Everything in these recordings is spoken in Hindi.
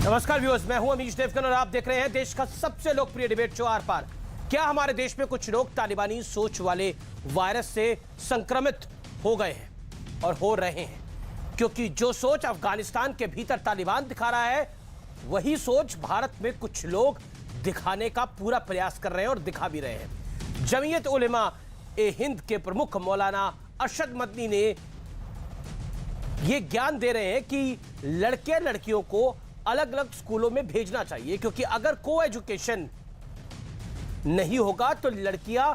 नमस्कार व्यूअर्स, मैं हूं अमीश देवगन और आप देख रहे हैं देश का सबसे लोकप्रिय डिबेट शो आर पार। क्या हमारे देश में कुछ लोग तालिबानी सोच वाले वायरस से संक्रमित हो गए हैं और हो रहे हैं? क्योंकि जो सोच अफगानिस्तान के भीतर तालिबान दिखा रहा है, वही सोच भारत में कुछ लोग दिखाने का पूरा प्रयास कर रहे हैं और दिखा भी रहे हैं। जमीयत उलेमा ए हिंद के प्रमुख मौलाना अरशद मदनी ने ये ज्ञान दे रहे हैं कि लड़के लड़कियों को अलग अलग स्कूलों में भेजना चाहिए, क्योंकि अगर को एजुकेशन नहीं होगा तो लड़कियां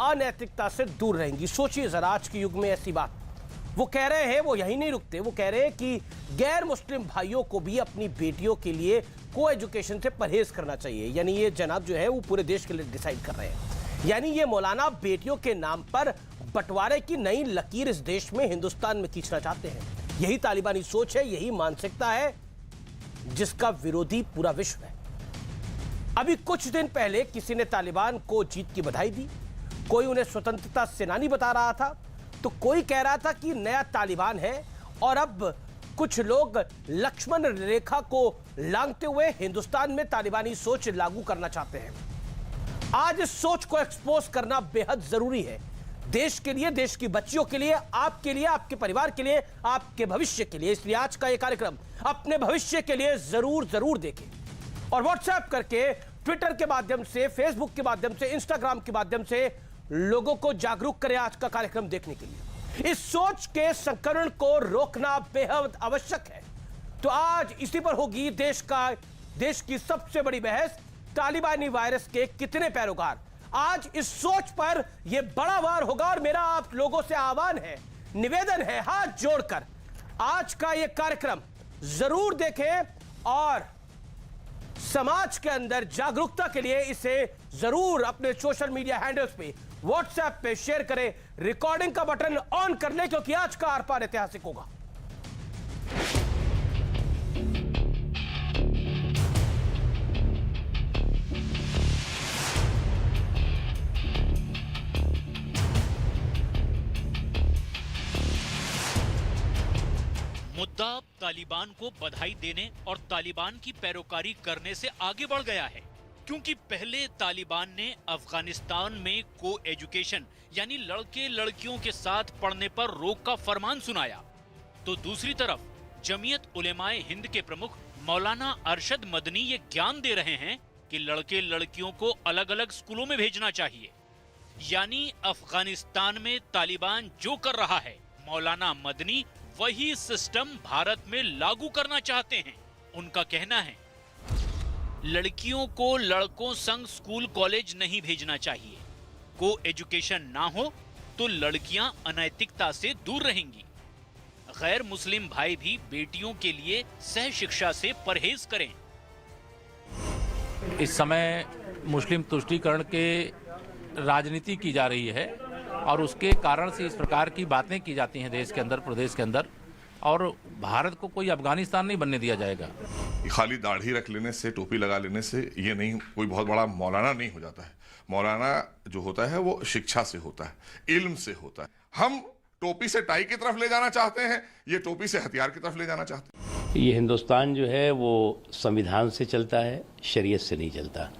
अनैतिकता से दूर रहेंगी। सोचिए जरा, आज के युग में ऐसी बात वो कह रहे हैं। वो यही नहीं रुकते, वो कह रहे हैं कि गैर मुस्लिम भाइयों को भी अपनी बेटियों के लिए को एजुकेशन से परहेज करना चाहिए। यानी ये जनाब जो है वो पूरे देश के लिए डिसाइड कर रहे हैं। यानी ये मौलाना बेटियों के नाम पर बंटवारे की नई लकीर इस देश में, हिंदुस्तान में खींचना चाहते हैं। यही तालिबानी सोच है, यही मानसिकता है जिसका विरोधी पूरा विश्व है। अभी कुछ दिन पहले किसी ने तालिबान को जीत की बधाई दी, कोई उन्हें स्वतंत्रता सेनानी बता रहा था, तो कोई कह रहा था कि नया तालिबान है, और अब कुछ लोग लक्ष्मण रेखा को लांघते हुए हिंदुस्तान में तालिबानी सोच लागू करना चाहते हैं। आज इस सोच को एक्सपोज करना बेहद जरूरी है, देश के लिए, देश की बच्चियों के लिए, आपके लिए, आपके परिवार के लिए, आपके भविष्य के लिए। इसलिए आज का ये कार्यक्रम अपने भविष्य के लिए जरूर देखें और व्हाट्सएप करके, ट्विटर के माध्यम से, फेसबुक के माध्यम से, इंस्टाग्राम के माध्यम से लोगों को जागरूक करें आज का कार्यक्रम देखने के लिए। इस सोच के संकरण को रोकना बेहद आवश्यक है। तो आज इसी पर होगी देश की सबसे बड़ी बहस, तालिबानी वायरस के कितने पैरोकार। आज इस सोच पर यह बड़ा वार होगा और मेरा आप लोगों से आह्वान है, निवेदन है, हाथ जोड़कर आज का यह कार्यक्रम जरूर देखें और समाज के अंदर जागरूकता के लिए इसे जरूर अपने सोशल मीडिया हैंडल्स पे, व्हाट्सएप पे शेयर करें। रिकॉर्डिंग का बटन ऑन कर लें, क्योंकि आज का आर पार ऐतिहासिक होगा। मुद्दा तालिबान को बधाई देने और तालिबान की पैरोकारी करने से आगे बढ़ गया है, क्योंकि पहले तालिबान ने अफगानिस्तान में को एजुकेशन यानी लड़के लड़कियों के साथ पढ़ने पर रोक का फरमान सुनाया, तो दूसरी तरफ जमीयत उलेमाए हिंद के प्रमुख मौलाना अरशद मदनी ये ज्ञान दे रहे हैं कि लड़के लड़कियों को अलग अलग स्कूलों में भेजना चाहिए। यानी अफगानिस्तान में तालिबान जो कर रहा है, मौलाना मदनी वही सिस्टम भारत में लागू करना चाहते हैं। उनका कहना है, लड़कियों को लड़कों संग स्कूल कॉलेज नहीं भेजना चाहिए, को एजुकेशन ना हो तो लड़कियां अनैतिकता से दूर रहेंगी। गैर मुस्लिम भाई भी बेटियों के लिए सह शिक्षा से परहेज करें। इस समय मुस्लिम तुष्टीकरण के राजनीति की जा रही है और उसके कारण से इस प्रकार की बातें की जाती हैं देश के अंदर, प्रदेश के अंदर, और भारत को कोई अफगानिस्तान नहीं बनने दिया जाएगा। खाली दाढ़ी रख लेने से, टोपी लगा लेने से ये नहीं, कोई बहुत बड़ा मौलाना नहीं हो जाता है। मौलाना जो होता है वो शिक्षा से होता है, इल्म से होता है। हम टोपी से टाई की तरफ ले जाना चाहते हैं, ये टोपी से हथियार की तरफ ले जाना चाहते हैं। ये हिंदुस्तान जो है वो संविधान से चलता है, शरीयत से नहीं चलता,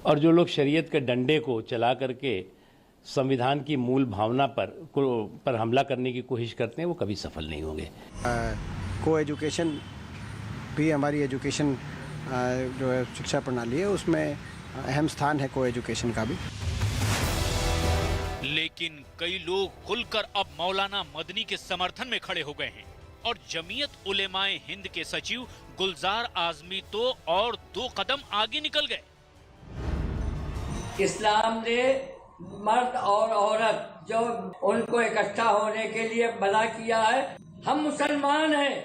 और जो लोग शरीयत के डंडे को चला करके संविधान की मूल भावना पर हमला करने की कोशिश करते हैं, वो कभी सफल नहीं होंगे। को एजुकेशन भी हमारी एजुकेशन जो है शिक्षा प्रणाली है, उसमें अहम स्थान है को एजुकेशन का भी। लेकिन कई लोग खुलकर अब मौलाना मदनी के समर्थन में खड़े हो गए हैं और जमीयत उलेमाए हिंद के सचिव गुलजार आजमी तो और 2 कदम आगे निकल गए। इस्लाम ने मर्द और औरत जो उनको इकट्ठा होने के लिए भला किया है। हम मुसलमान हैं,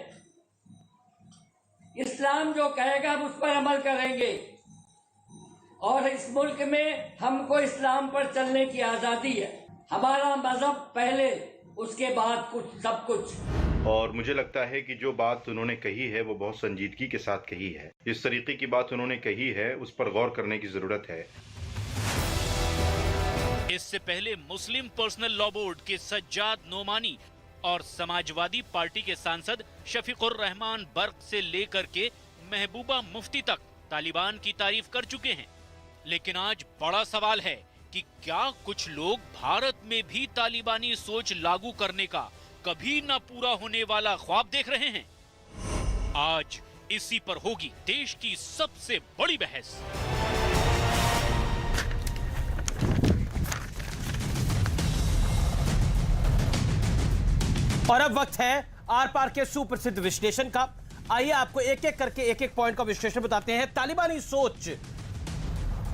इस्लाम जो कहेगा हम उस पर अमल करेंगे, और इस मुल्क में हमको इस्लाम पर चलने की आजादी है। हमारा मजहब पहले, उसके बाद कुछ सब कुछ। और मुझे लगता है कि जो बात उन्होंने कही है वो बहुत संजीदगी के साथ कही है। इस तरीके की बात उन्होंने कही है, उस पर गौर करने की जरूरत है। इससे पहले मुस्लिम पर्सनल लॉ बोर्ड के सज्जाद नोमानी और समाजवादी पार्टी के सांसद शफीकुर रहमान बर्क से लेकर के महबूबा मुफ्ती तक तालिबान की तारीफ कर चुके हैं। लेकिन आज बड़ा सवाल है कि क्या कुछ लोग भारत में भी तालिबानी सोच लागू करने का कभी न पूरा होने वाला ख्वाब देख रहे हैं? आज इसी पर होगी देश की सबसे बड़ी बहस। और अब वक्त है आर पार के सुप्रसिद्ध विश्लेषण का। आइए आपको एक एक करके एक एक पॉइंट का विश्लेषण बताते हैं। तालिबानी सोच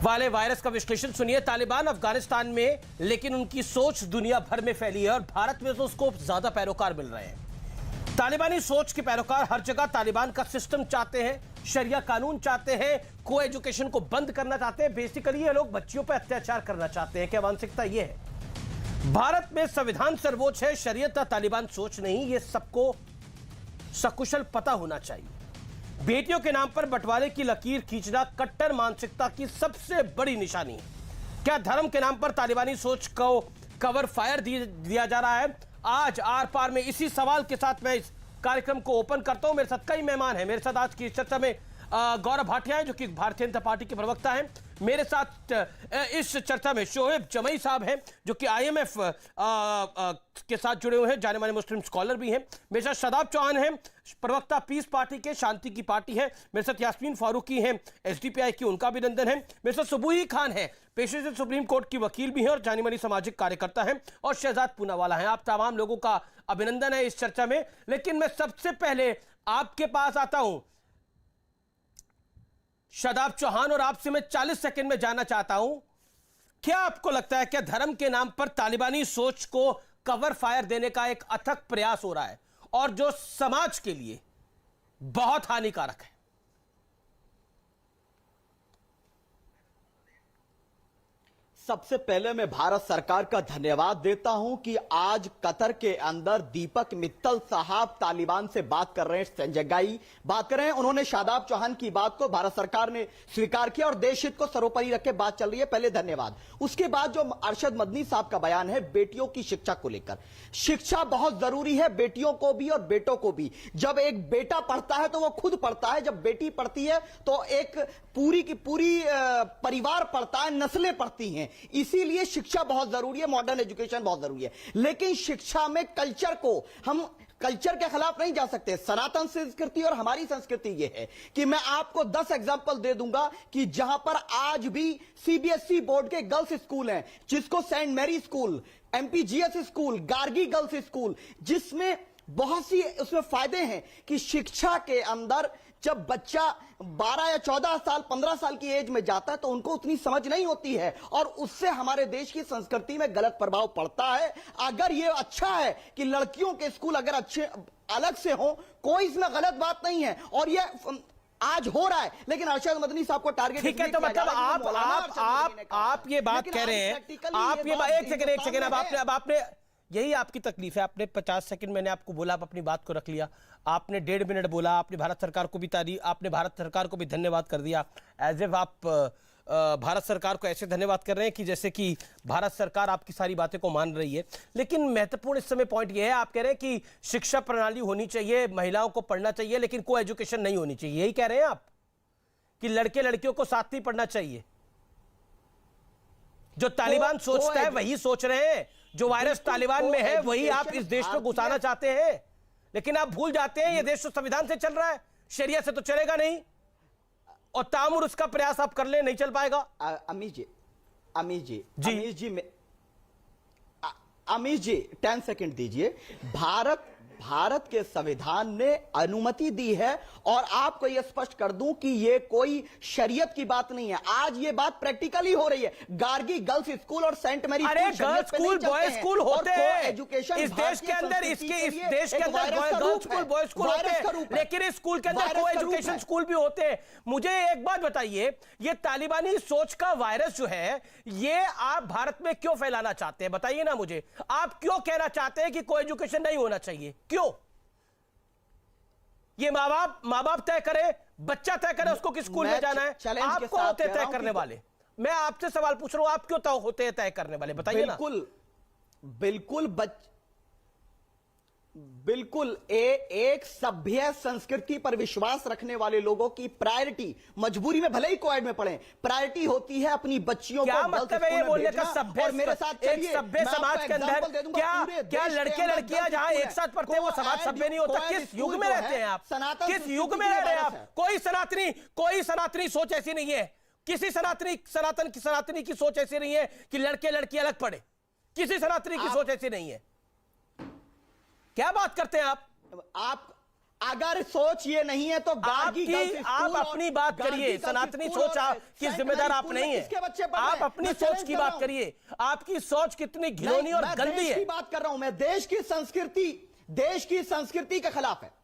वाले वायरस का विश्लेषण सुनिए। तालिबान अफगानिस्तान में, लेकिन उनकी सोच दुनिया भर में फैली है और भारत में तो उसको ज्यादा पैरोकार मिल रहे हैं। तालिबानी सोच के पैरोकार हर जगह तालिबान का सिस्टम चाहते हैं, शरिया कानून चाहते हैं, को एजुकेशन को बंद करना चाहते हैं। बेसिकली ये लोग बच्चियों पर अत्याचार करना चाहते हैं। क्या मानसिकता ये है? भारत में संविधान सर्वोच्च है, शरीयत तालिबान सोच नहीं, ये सबको सकुशल पता होना चाहिए। बेटियों के नाम पर बंटवारे की लकीर खींचना कट्टर मानसिकता की सबसे बड़ी निशानी है। क्या धर्म के नाम पर तालिबानी सोच को कवर फायर दिया जा रहा है? आज आर पार में इसी सवाल के साथ मैं इस कार्यक्रम को ओपन करता हूं। मेरे साथ कई मेहमान हैं। मेरे साथ आज की इस चर्चा में गौरव भाटिया हैं, जो कि भारतीय जनता पार्टी के प्रवक्ता हैं। मेरे साथ इस चर्चा में शोएब जमई साहब हैं, जो कि IMF के साथ जुड़े हुए हैं, जाने माने मुस्लिम स्कॉलर भी हैं। मेरे साथ शादाब चौहान हैं, प्रवक्ता पीस पार्टी के, शांति की पार्टी है। मेरे साथ यास्मीन फारूकी हैं, SDPI की, उनका अभिनंदन है। मेरे साथ सुबूही खान है, पेशे से सुप्रीम कोर्ट की वकील भी हैं और जानी मानी सामाजिक कार्यकर्ता हैं। और शहजाद पूनावाला हैं। आप तमाम लोगों का अभिनंदन है इस चर्चा में। लेकिन मैं सबसे पहले आपके पास आता हूं शादाब चौहान, और आपसे मैं 40 सेकंड में जानना चाहता हूं, क्या आपको लगता है कि धर्म के नाम पर तालिबानी सोच को कवर फायर देने का एक अथक प्रयास हो रहा है और जो समाज के लिए बहुत हानिकारक है? सबसे पहले मैं भारत सरकार का धन्यवाद देता हूं कि आज कतर के अंदर दीपक मित्तल साहब तालिबान से बात कर रहे हैं, संजगाई बात कर रहे हैं। उन्होंने शादाब चौहान की बात को भारत सरकार ने स्वीकार किया और देश हित को सर्वोपरि रख के बात चल रही है, पहले धन्यवाद। उसके बाद जो अरशद मदनी साहब का बयान है बेटियों की शिक्षा को लेकर, शिक्षा बहुत जरूरी है बेटियों को भी और बेटों को भी। जब एक बेटा पढ़ता है तो वो खुद पढ़ता है, जब बेटी पढ़ती है तो एक पूरी की पूरी परिवार पढ़ता है, नस्लें पढ़ती हैं। इसीलिए शिक्षा बहुत जरूरी है, मॉडर्न एजुकेशन बहुत जरूरी है। लेकिन शिक्षा में कल्चर को, हम कल्चर के खिलाफ नहीं जा सकते। सनातन संस्कृति और हमारी संस्कृति यह है कि मैं आपको 10 एग्जांपल दे दूंगा कि जहां पर आज भी CBSE बोर्ड के गर्ल्स स्कूल हैं, जिसको Saint Mary school, MPGS school, Gargi girls school, जिसमें बहुत सी उसमें फायदे हैं कि शिक्षा के अंदर जब बच्चा 12 या 14 साल 15 साल की एज में जाता है तो उनको उतनी समझ नहीं होती है और उससे हमारे देश की संस्कृति में गलत प्रभाव पड़ता है। अगर ये अच्छा है कि लड़कियों के स्कूल अगर अच्छे अलग से हो, कोई इसमें गलत बात नहीं है और ये आज हो रहा है। लेकिन अरशद मदनी साहब को टारगेट, ठीक है, तो मतलब आप ये बात कह रहे हैं, आप ये एक सेकंड अब आपने यही आपकी तकलीफ है। आपने 50 सेकंड मैंने आपको बोला, आप अपनी बात को रख लिया। आपने 1.5 मिनट बोला, आपने भारत सरकार को भी आपने भारत सरकार को भी धन्यवाद कर दिया। एज इफ आप भारत सरकार को ऐसे धन्यवाद कर रहे हैं कि जैसे कि भारत सरकार आपकी सारी बातें को मान रही है। लेकिन महत्वपूर्ण इस समय पॉइंट यह है, आप कह रहे हैं कि शिक्षा प्रणाली होनी चाहिए, महिलाओं को पढ़ना चाहिए, लेकिन को एजुकेशन नहीं होनी चाहिए। यही कह रहे हैं आप कि लड़के लड़कियों को साथ नहीं पढ़ना चाहिए? जो तालिबान सोचता है वही सोच रहे हैं, जो वायरस तालिबान में है वही आप इस देश में घुसाना चाहते हैं। लेकिन आप भूल जाते हैं ये देश तो संविधान से चल रहा है, शरिया से तो चलेगा नहीं, और तामुर उसका प्रयास आप कर ले, नहीं चल पाएगा। अमीर जी 10 सेकंड दीजिए। भारत के संविधान ने अनुमति दी है और आपको यह स्पष्ट कर दूं कि यह कोई शरीयत की बात नहीं है। आज यह बात प्रैक्टिकली हो रही है। गार्गी गर्ल्स स्कूल और Saint Mary girls school, boys school होते हैं एजुकेशन इस देश के अंदर, इस देश के अंदर गर्ल्स स्कूल, बॉयज स्कूल होते हैं, लेकिन इस स्कूल के अंदर को एजुकेशन स्कूल भी होते हैं। मुझे एक बात बताइए, ये तालिबानी सोच का वायरस जो है ये आप भारत में क्यों फैलाना चाहते हैं? बताइए ना मुझे, आप क्यों कहना चाहते हैं कि को एजुकेशन नहीं होना चाहिए? क्यों? ये माँ बाप तय करे, बच्चा तय करे उसको किस स्कूल में जाना है। आप कौन होते हैं तय करने वाले? मैं आपसे सवाल पूछ रहा हूं, आप क्यों होते हैं तय करने वाले? बताइए ना। बिल्कुल बिल्कुल एक सभ्य संस्कृति पर विश्वास रखने वाले लोगों की प्रायोरिटी, मजबूरी में भले ही कोएड में पढ़े, प्रायोरिटी होती है अपनी बच्चियों क्या को मतलब है ये बोलने का? सभ्य और मेरे साथ एक सभ्य समाज के अंदर क्या लड़के लड़कियां जहां एक साथ पढ़ते हैं वो समाज सभ्य नहीं होता? किस युग में रहते हैं आप? किस युग में रह रहे हैं आप? कोई सनातनी सोच ऐसी नहीं है, किसी सनातनी की सोच ऐसी नहीं है कि लड़के लड़की अलग पढ़े, किसी सनातनी की सोच ऐसी नहीं है। क्या बात करते हैं आप अगर सोच ये नहीं है तो आप अपनी बात करिए। सनातनी सोच की जिम्मेदार आप नहीं है, आप अपनी सोच की बात करिए। आपकी सोच कितनी घिनौनी और गंदी है। बात कर रहा हूं मैं, देश की संस्कृति के खिलाफ है।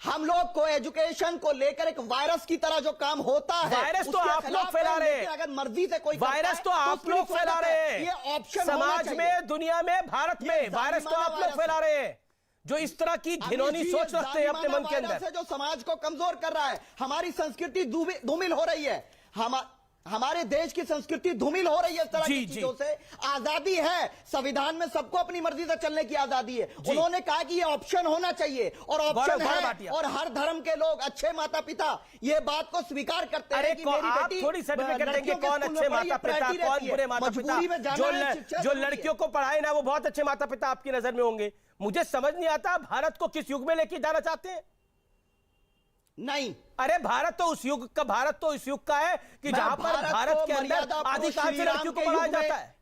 हम लोग को एजुकेशन को लेकर एक वायरस की तरह जो काम होता है, वायरस तो आप लोग फैला रहे हैं। अगर मर्जी से कोई वायरस तो आप लोग फैला रहे हैं। ये ऑप्शन समाज में, दुनिया में, भारत में वायरस तो आप लोग फैला रहे हैं, जो इस तरह की घिनौनी सोच रखते हैं अपने मन के अंदर, जो समाज को कमजोर कर रहा है। हमारी संस्कृति धूमिल हो रही है, हमारे देश की संस्कृति धूमिल हो रही है इस तरह की चीजों से। आजादी है, संविधान में सबको अपनी मर्जी से चलने की आजादी है। उन्होंने कहा कि ये ऑप्शन होना चाहिए, और ऑप्शन है, और हर धर्म के लोग, अच्छे माता पिता ये बात को स्वीकार करते हैं कि मेरी बेटी थोड़ी सर्टिफिकेट देंगे कौन अच्छे माता पिता, कौन बुरे माता पिता। जो लड़कियों को पढ़ाए ना वो बहुत अच्छे माता पिता आपकी नजर में होंगे। मुझे समझ नहीं आता भारत को किस युग में लेके जाना चाहते हैं। नहीं, अरे भारत तो उस युग का है कि जहां पर भारत के अंदर आदिकाल से लड़कियों को पढ़ाया जाता है।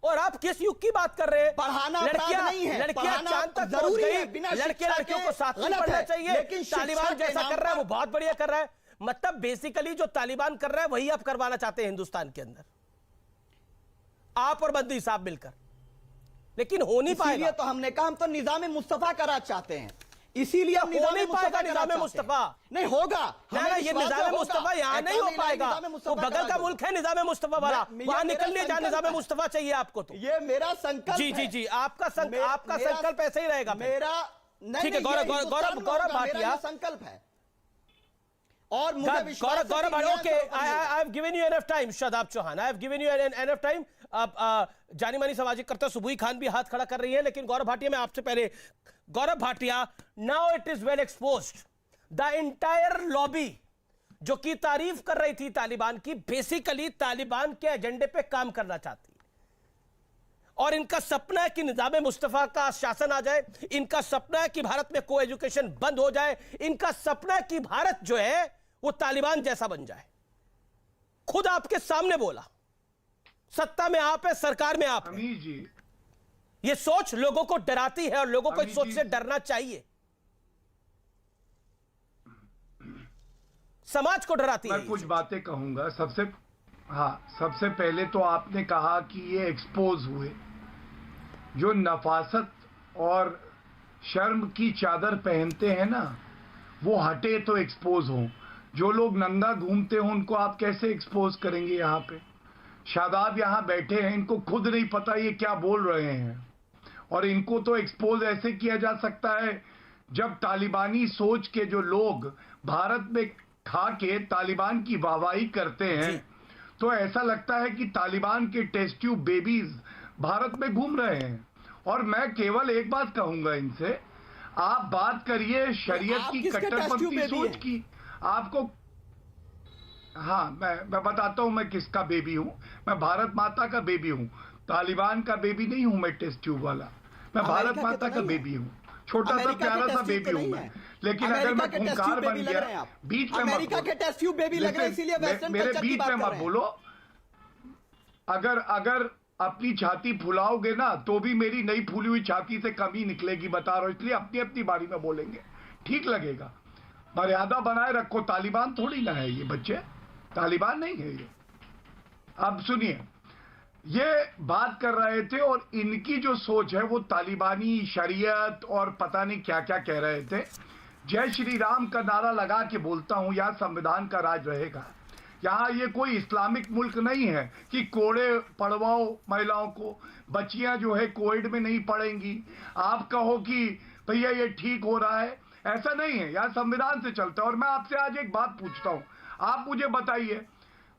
और आप किस युग की बात कर रहे हैं? पढ़ाना नहीं है, लड़कियां चांद तक जरूरी है, लड़के लड़कियों को साथ में पढ़ना चाहिए। तालिबान जैसा कर रहा है वो बहुत बढ़िया कर रहा है। मतलब बेसिकली जो तालिबान कर रहा है वही आप करवाना चाहते हैं हिंदुस्तान के अंदर, आप और बंदी साहब मिलकर, लेकिन हो नहीं पाएगा। तो हमने कहा हम तो निजाम मुस्तफा का राज चाहते हैं, इसीलिए हम हो नहीं पाएगा निजाम मुस्तफा। नहीं होगा, ये निजाम मुस्तफा यहाँ नहीं हो पाएगा। वो बगल का मुल्क है निजाम मुस्तफा वाला, वहां निकल लिए जहां निजाम मुस्तफा चाहिए आपको। तो ये मेरा संकल्प जी जी जी, आपका संकल्प ऐसे ही रहेगा। मेरा ठीक है, गौरव भाटिया संकल्प है। और Gaurav okay, I have given you enough time. Shadab Chauhan, I have given you enough time. अब जानी मानी सामाजिक कर्ता सुबुई खान भी हाथ खड़ा कर रही है, लेकिन गौरव भाटिया मैं आपसे पहले, Gaurav Bhatia, now it is well exposed, the entire lobby जो की तारीफ कर रही थी तालिबान की, बेसिकली तालिबान के एजेंडे पे काम करना चाहती है। और इनका सपना है कि निजाम मुस्तफा का शासन आ जाए, इनका सपना है कि भारत में को एजुकेशन बंद हो जाए, इनका सपना है कि भारत जो है वो तालिबान जैसा बन जाए। खुद आपके सामने बोला, सत्ता में आप है, सरकार में आप है। जी, ये सोच लोगों को डराती है और लोगों को इस सोच से डरना चाहिए। समाज को डराती है। मैं कुछ बातें कहूंगा। सबसे पहले तो आपने कहा कि ये एक्सपोज हुए, जो नफासत और शर्म की चादर पहनते हैं ना, वो हटे तो एक्सपोज हो। जो लोग नंगा घूमते हो उनको आप कैसे एक्सपोज करेंगे? यहाँ पे शादाब यहाँ बैठे हैं, इनको खुद नहीं पता ये क्या बोल रहे हैं, और इनको तो एक्सपोज ऐसे किया जा सकता है जब तालिबानी सोच के जो लोग भारत में खा के तालिबान की वाहवाही करते हैं, तो ऐसा लगता है कि तालिबान के टेस्ट ट्यूब बेबीज भारत में घूम रहे हैं। और मैं केवल एक बात कहूंगा इनसे, आप बात करिए शरीयत की कट्टरपंथी सोच की। आपको हाँ, मैं बताता हूं मैं किसका बेबी हूं। मैं भारत माता का बेबी हूं, तालिबान का बेबी नहीं हूं मैं टेस्ट ट्यूब वाला। मैं भारत माता का बेबी हूं, छोटा सा प्यारा सा बेबी हूं मैं। लेकिन अगर मैं खूंखार बन गया, बीच में अमेरिका के टेस्ट ट्यूब बेबी लग रहे हैं, इसीलिए वेस्टर्न मेरे कल्चर की बीच बात में कर मत रहे हैं। बोलो। अगर अपनी छाती फुलाओगे ना तो भी मेरी नई फूली हुई छाती से कमी निकलेगी, बता रहा हूं। इसलिए अपनी अपनी बारी में बोलेंगे, ठीक लगेगा। मर्यादा बनाए रखो। तालिबान थोड़ी ना है ये बच्चे, तालिबान नहीं है ये। अब सुनिए, ये बात कर रहे थे और इनकी जो सोच है वो तालिबानी शरीयत और पता नहीं क्या क्या कह रहे थे। जय श्री राम का नारा लगा के बोलता हूं, यहां संविधान का राज रहेगा। यहाँ ये कोई इस्लामिक मुल्क नहीं है कि कोड़े पढ़वाओ महिलाओं को, बच्चियां जो है कोविड में नहीं पढ़ेंगी। आप कहो कि भैया ये ठीक हो रहा है, ऐसा नहीं है। यहाँ संविधान से चलता है। और मैं आपसे आज एक बात पूछता हूं, आप मुझे बताइए,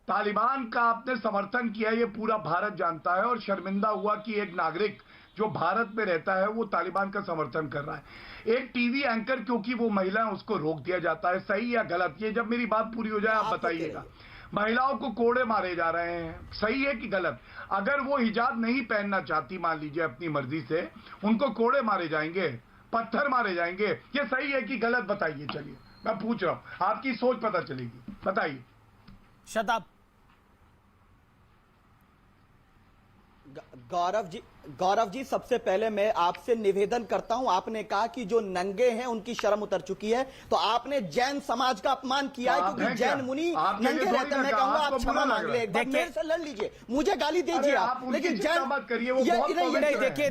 तालिबान का आपने समर्थन किया, ये पूरा भारत जानता है, और शर्मिंदा हुआ कि एक नागरिक जो भारत में रहता है वो तालिबान का समर्थन कर रहा है। एक टीवी एंकर क्योंकि वो महिला है उसको रोक दिया जाता है, सही या गलत? ये जब मेरी बात पूरी हो जाए आप बताइएगा। महिलाओं को कोड़े मारे जा रहे हैं, सही है कि गलत? अगर वो हिजाब नहीं पहनना चाहती मान लीजिए अपनी मर्जी से, उनको कोड़े मारे जाएंगे, पत्थर मारे जाएंगे, ये सही है कि गलत? बताइए। चलिए मैं पूछ रहा हूं, आपकी सोच पता चलेगी, बताइए। शताब। गौरव जी सबसे पहले मैं आपसे निवेदन करता हूं, आपने कहा कि जो नंगे हैं उनकी शर्म उतर चुकी है, तो आपने जैन समाज का अपमान किया है, क्योंकि जैन मुनि नंगे रहते हैं। मैं कहूंगा आप क्षमा मांग ले, एक बार मेरे से लड़ लीजिए, मुझे गाली दीजिए आप, लेकिन जैन मत करिए। वो देखिए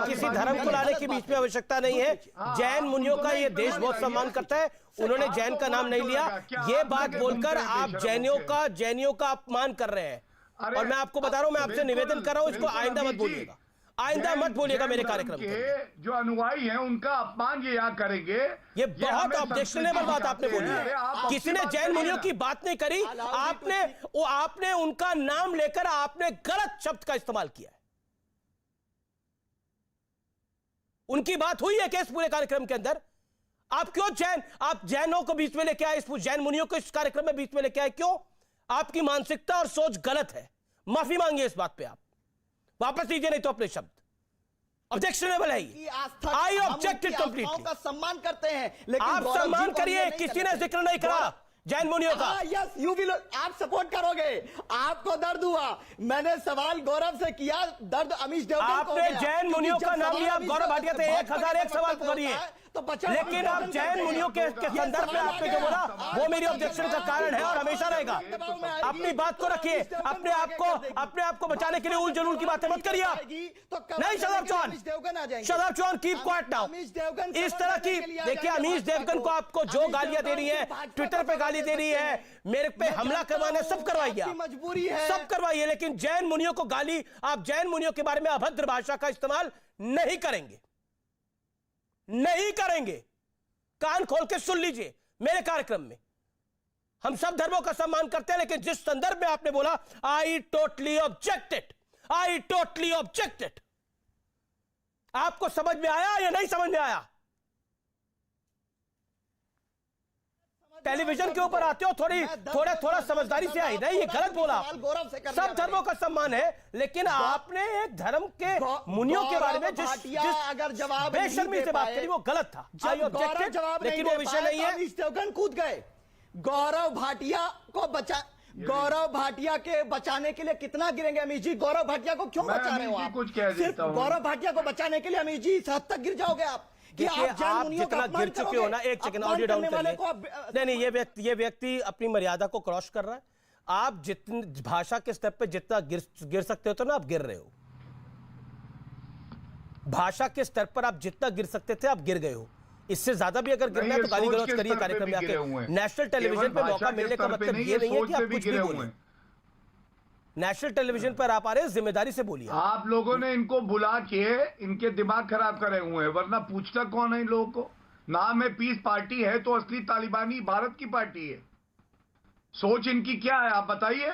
किसी धर्म को लाने की बीच में आवश्यकता नहीं है। जैन मुनियों का ये देश बहुत सम्मान करता है, उन्होंने जैन का नाम नहीं लिया। ये बात बोलकर आप जैनियों का अपमान कर रहे हैं। और मैं आपको बता रहा हूं, मैं आपसे निवेदन कर रहा हूं, इसको आइंदा मत बोलिएगा, आइंदा मत बोलिएगा मेरे कार्यक्रम के। जो अनुयायी हैं उनका अपमान ये यहाँ करेंगे, ये बहुत ऑब्जेक्शनेबल बात आपने बोली है। किसी ने जैन मुनियों की बात नहीं करी, आपने उनका नाम लेकर आपने गलत शब्द का इस्तेमाल किया है। उनकी बात हुई है कि इस पूरे कार्यक्रम के अंदर आप क्यों आप जैनों को बीच में लेके आए, जैन मुनियों को इस कार्यक्रम में बीच में लेके आए? क्यों? आपकी मानसिकता और सोच गलत है, माफी मांगिए इस बात पे, आप वापस लीजिए नहीं तो अपने शब्द। ऑब्जेक्शनेबल है ये, आई ऑब्जेक्टेड कंप्लीटली। का सम्मान करते हैं, लेकिन आप सम्मान करिए, किसी ने जिक्र नहीं करा जैन मुनियों का। यस यू विल, आप सपोर्ट करोगे, आपको दर्द हुआ। मैंने सवाल गौरव से किया, दर्द अमीश देवगन को आपने जैन मुनियों का नाम लिया, गौरव भाटिया से 1001 सवाल करिए, लेकिन आप जैन मुनियों के संदर्भ में आपने जो बोला वो मेरी ऑब्जेक्शन का कारण है और हमेशा रहेगा। अपनी बात को रखिए, अपने आप को बचाने के लिए उल जलूल की बातें मत करिए। नहीं Shadab Chauhan keep quiet now. इस तरह की देखिए, अमीश देवगन को आपको जो गालियां दे रही है, ट्विटर पे गाली दे रही है, मेरे पे हमला करवाना, सब करवाइए, मजबूरी है, सब करवाइए, लेकिन जैन मुनियों को गाली, आप जैन मुनियों के बारे में अभद्र भाषा का इस्तेमाल नहीं करेंगे, नहीं करेंगे। कान खोल के सुन लीजिए मेरे कार्यक्रम में। हम सब धर्मों का सम्मान करते हैं, लेकिन जिस संदर्भ में आपने बोला, I totally objected, I totally objected. आपको समझ में आया या नहीं समझ में आया? टेलीविजन के ऊपर आते हो, थोड़ा समझदारी से आई। नहीं, ये गलत बोला। सब धर्मों का सम्मान है, लेकिन आपने एक धर्म के मुनियों के बारे में जिस बेशर्मी से बात करी वो गलत था। लेकिन वो विषय नहीं है। अमीश देवगन कूद गए। गौरव भाटिया के बचाने के लिए कितना गिरेंगे अमीश जी? गौरव भाटिया को क्यों बचा रहे हो आप? सिर्फ गौरव भाटिया को बचाने के लिए अमीश जी इस हद तक गिर जाओगे आप? आप जितना गिर चुके हो ना, एक सेकंड ऑडियो डाउन कर नहीं, ये व्यक्ति अपनी मर्यादा को क्रॉस कर रहा है। आप जितनी भाषा के स्तर पे जितना गिर सकते हो तो ना, आप गिर रहे हो। भाषा के स्तर पर आप जितना गिर सकते थे आप गिर गए हो। इससे ज्यादा भी अगर गिरना है तो गाली गलौज करिए कार्यक्रम में आके। नेशनल टेलीविजन पे मौका मिलने का मतलब ये नहीं है कि आप कुछ भी बोलें। नेशनल टेलीविजन पर आप आ रहे हैं, जिम्मेदारी से बोलिए। आप लोगों ने इनको बुला के इनके दिमाग खराब करे हुए हैं, वरना पूछता कौन है इन लोगों को? नाम है पीस पार्टी है, तो असली तालिबानी भारत की पार्टी है। सोच इनकी क्या है आप बताइए?